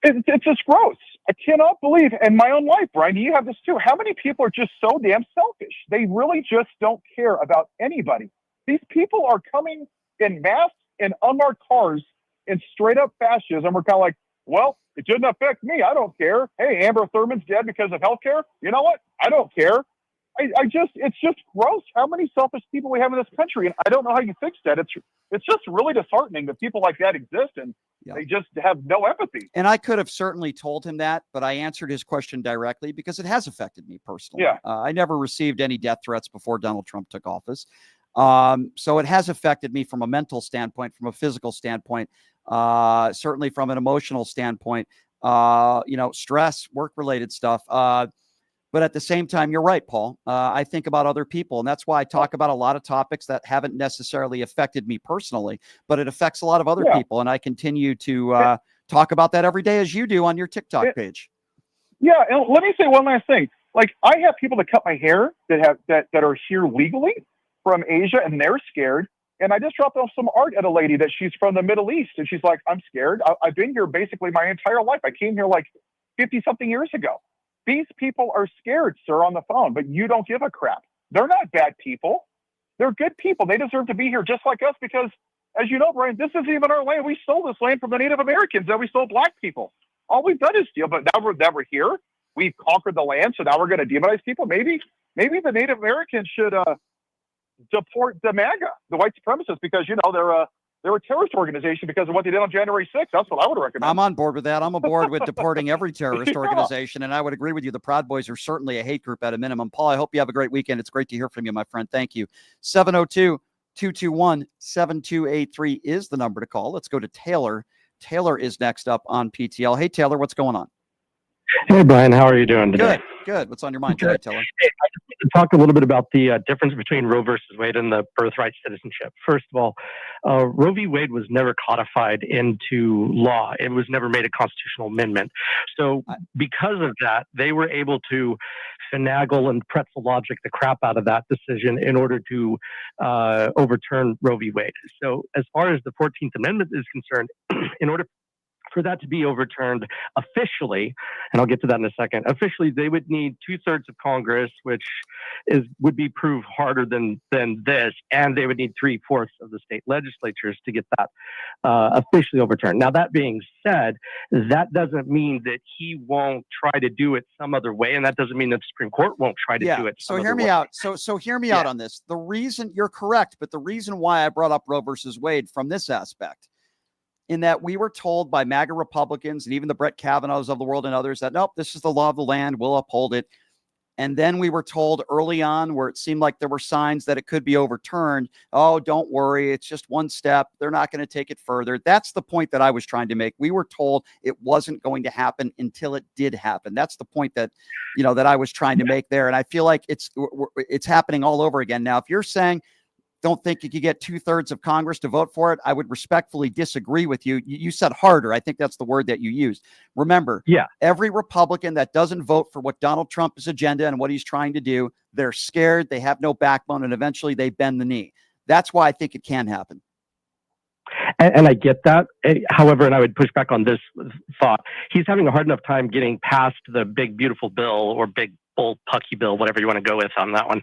It's just gross. I cannot believe, in my own life, Brian, you have this too. How many people are just so damn selfish? They really just don't care about anybody. These people are coming in mass in unmarked cars in straight up fascism. We're kind of like, well, it didn't affect me. I don't care. Hey, Amber Thurman's dead because of healthcare. You know what? I don't care. It's just gross how many selfish people we have in this country. And I don't know how you fix that. It's just really disheartening that people like that exist, and they just have no empathy. And I could have certainly told him that, but I answered his question directly because it has affected me personally. Yeah. I never received any death threats before Donald Trump took office. So it has affected me from a mental standpoint, from a physical standpoint, certainly from an emotional standpoint, stress, work-related stuff. But at the same time, you're right, Paul. I think about other people, and that's why I talk about a lot of topics that haven't necessarily affected me personally, but it affects a lot of other people. And I continue to talk about that every day, as you do on your TikTok page. Yeah, and let me say one last thing. Like, I have people that cut my hair that are here legally from Asia, and they're scared. And I just dropped off some art at a lady that she's from the Middle East, and she's like, I'm scared. I've been here basically my entire life. I came here like 50-something years ago. These people are scared, sir, on the phone, but you don't give a crap. They're not bad people. They're good people. They deserve to be here just like us because, as you know, Brian, this isn't even our land. We stole this land from the Native Americans, and we stole black people. All we've done is steal, but now we're here. We've conquered the land, so now we're going to demonize people. Maybe the Native Americans should deport the MAGA, the white supremacists, because, you know, they're a terrorist organization because of what they did on January 6th. That's what I would recommend. I'm on board with that. I'm aboard with deporting every terrorist organization, and I would agree with you. The Proud Boys are certainly a hate group at a minimum. Paul, I hope you have a great weekend. It's great to hear from you, my friend. Thank you. 702-221-7283 is the number to call. Let's go to Taylor. Taylor is next up on PTL. Hey, Taylor, what's going on? Hey, Brian, how are you doing today? Good. What's on your mind today, Taylor? Hey, I just want to talk a little bit about the difference between Roe versus Wade and the birthright citizenship. First of all, Roe v. Wade was never codified into law. It was never made a constitutional amendment. So because of that, they were able to finagle and pretzel logic the crap out of that decision in order to overturn Roe v. Wade. So as far as the 14th Amendment is concerned, in order for that to be overturned officially, and I'll get to that in a second, officially they would need 2/3 of Congress, which would be proved harder than this, and they would need 3/4 of the state legislatures to get that officially overturned. Now, that being said, that doesn't mean that he won't try to do it some other way, and that doesn't mean that the Supreme Court won't try to do it some So hear other me way. out. So hear me out on this. The reason, you're correct, but the reason why I brought up Roe versus Wade from this aspect, in that we were told by MAGA Republicans and even the Brett Kavanaughs of the world and others that, nope, this is the law of the land, we'll uphold it. And then we were told early on, where it seemed like there were signs that it could be overturned, oh, don't worry, it's just one step, they're not going to take it further. That's the point that I was trying to make. We were told it wasn't going to happen until it did happen. That's the point that, you know, that I was trying to make there. And I feel like it's happening all over again now. If you're saying don't think you could get 2/3 of Congress to vote for it, I would respectfully disagree with you. You said harder. I think that's the word that you used. Remember, every Republican that doesn't vote for what Donald Trump's agenda and what he's trying to do, they're scared, they have no backbone, and eventually they bend the knee. That's why I think it can happen. And I get that. However, and I would push back on this thought, he's having a hard enough time getting past the big, beautiful bill or big, bold, pucky bill, whatever you want to go with on that one,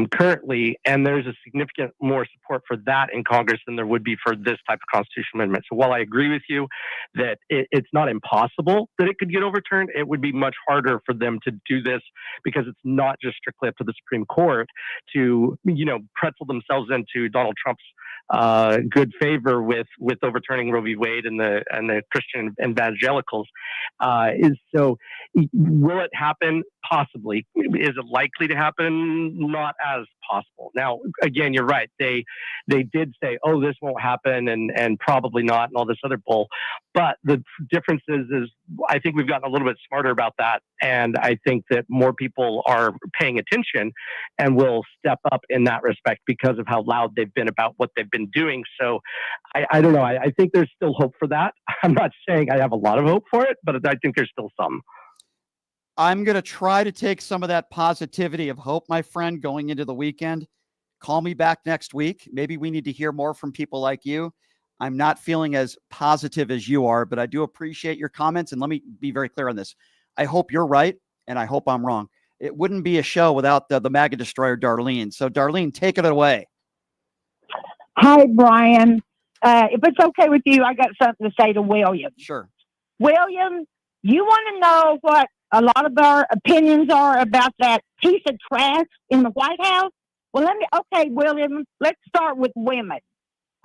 currently. And there's a significant more support for that in Congress than there would be for this type of constitutional amendment. So while I agree with you that it's not impossible that it could get overturned, it would be much harder for them to do this because it's not just strictly up to the Supreme Court to, you know, pretzel themselves into Donald Trump's good favor with overturning Roe v. Wade and the Christian evangelicals. So will it happen? Possibly. Is it likely to happen? Not as possible. Now, again, you're right. They did say, oh, this won't happen and probably not and all this other bull. But the difference is I think we've gotten a little bit smarter about that. And I think that more people are paying attention and will step up in that respect because of how loud they've been about what they've been doing. So I don't know. I think there's still hope for that. I'm not saying I have a lot of hope for it, but I think there's still some. I'm going to try to take some of that positivity of hope, my friend, going into the weekend. Call me back next week. Maybe we need to hear more from people like you. I'm not feeling as positive as you are, but I do appreciate your comments. And let me be very clear on this. I hope you're right, and I hope I'm wrong. It wouldn't be a show without the MAGA destroyer, Darlene. So, Darlene, take it away. Hi, Brian. If it's okay with you, I got something to say to William. Sure. William, you want to know what a lot of our opinions are about that piece of trash in the White House? Well, William, let's start with women.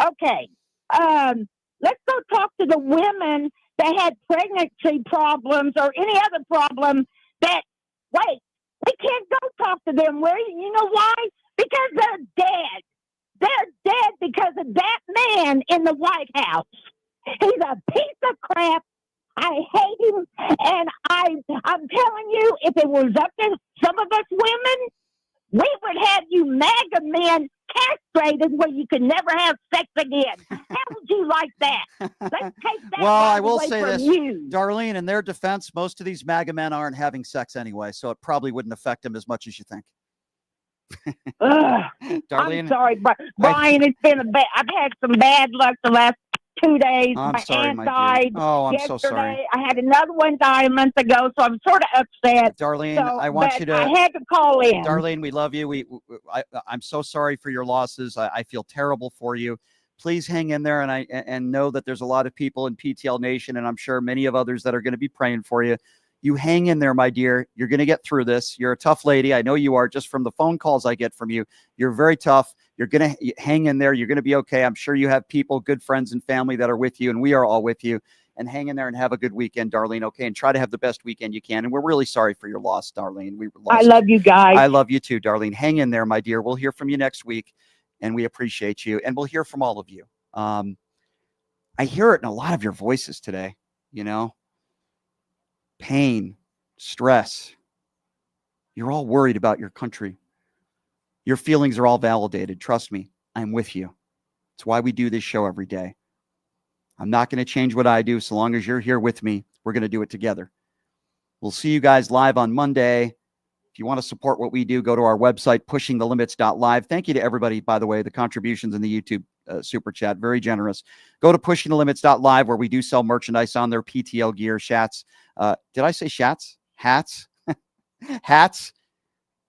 Okay. Let's go talk to the women that had pregnancy problems or any other problem we can't go talk to them. You know why? Because they're dead. They're dead because of that man in the White House. He's a piece of crap. I hate him, and I'm telling you, if it was up to some of us women, we would have you MAGA men castrated where you could never have sex again. How would you like that? Let's take that Well, right I will away say from this, you. Darlene, in their defense, most of these MAGA men aren't having sex anyway, so it probably wouldn't affect them as much as you think. Darlene, I'm sorry, Brian. It's been I've had some bad luck the last 2 days. I'm My sorry, aunt my dear. died Oh, I'm yesterday. so sorry. I had another one die a month ago, so I'm sort of upset. Darlene, So, I want but you to. I had to call in. Darlene, we love you. I'm so sorry for your losses. I feel terrible for you. Please hang in there, and know that there's a lot of people in PTL Nation, and I'm sure many of others that are going to be praying for you. You hang in there, my dear. You're going to get through this. You're a tough lady. I know you are, just from the phone calls I get from you. You're very tough. You're going to hang in there. You're going to be okay. I'm sure you have people, good friends and family that are with you, and we are all with you. And hang in there and have a good weekend, Darlene, okay? And try to have the best weekend you can. And we're really sorry for your loss, Darlene. I love you guys. I love you too, Darlene. Hang in there, my dear. We'll hear from you next week, and we appreciate you. And we'll hear from all of you. I hear it in a lot of your voices today, pain, stress. You're all worried about your country. Your feelings are all validated. Trust me, I'm with you. It's why we do this show every day. I'm not going to change what I do so long as you're here with me. We're going to do it together. We'll see you guys live on Monday. If you want to support what we do, go to our website, pushingthelimits.live. Thank you to everybody, by the way, the contributions in the YouTube super chat. Very generous. Go to pushingthelimits.live where we do sell merchandise on their PTL gear, shats. Did I say shats? Hats? Hats?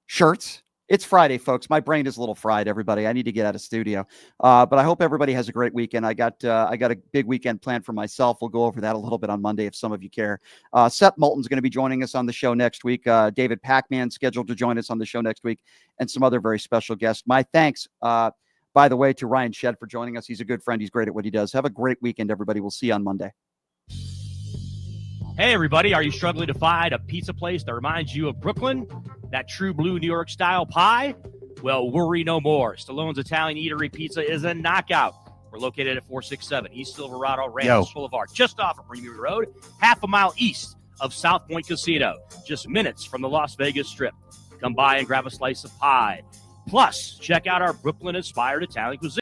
Shirts? It's Friday, folks. My brain is a little fried, everybody. I need to get out of studio. But I hope everybody has a great weekend. I got a big weekend planned for myself. We'll go over that a little bit on Monday if some of you care. Seth Moulton's going to be joining us on the show next week. David Pacman scheduled to join us on the show next week, and some other very special guests. My thanks, by the way, to Ryan Shedd for joining us. He's a good friend. He's great at what he does. Have a great weekend, everybody. We'll see you on Monday. Hey, everybody. Are you struggling to find a pizza place that reminds you of Brooklyn? That true blue New York style pie? Well, worry no more. Stallone's Italian Eatery Pizza is a knockout. We're located at 467 East Silverado Ranch Boulevard, just off of Premier Road, half a mile east of South Point Casino, just minutes from the Las Vegas Strip. Come by and grab a slice of pie. Plus, check out our Brooklyn-inspired Italian cuisine.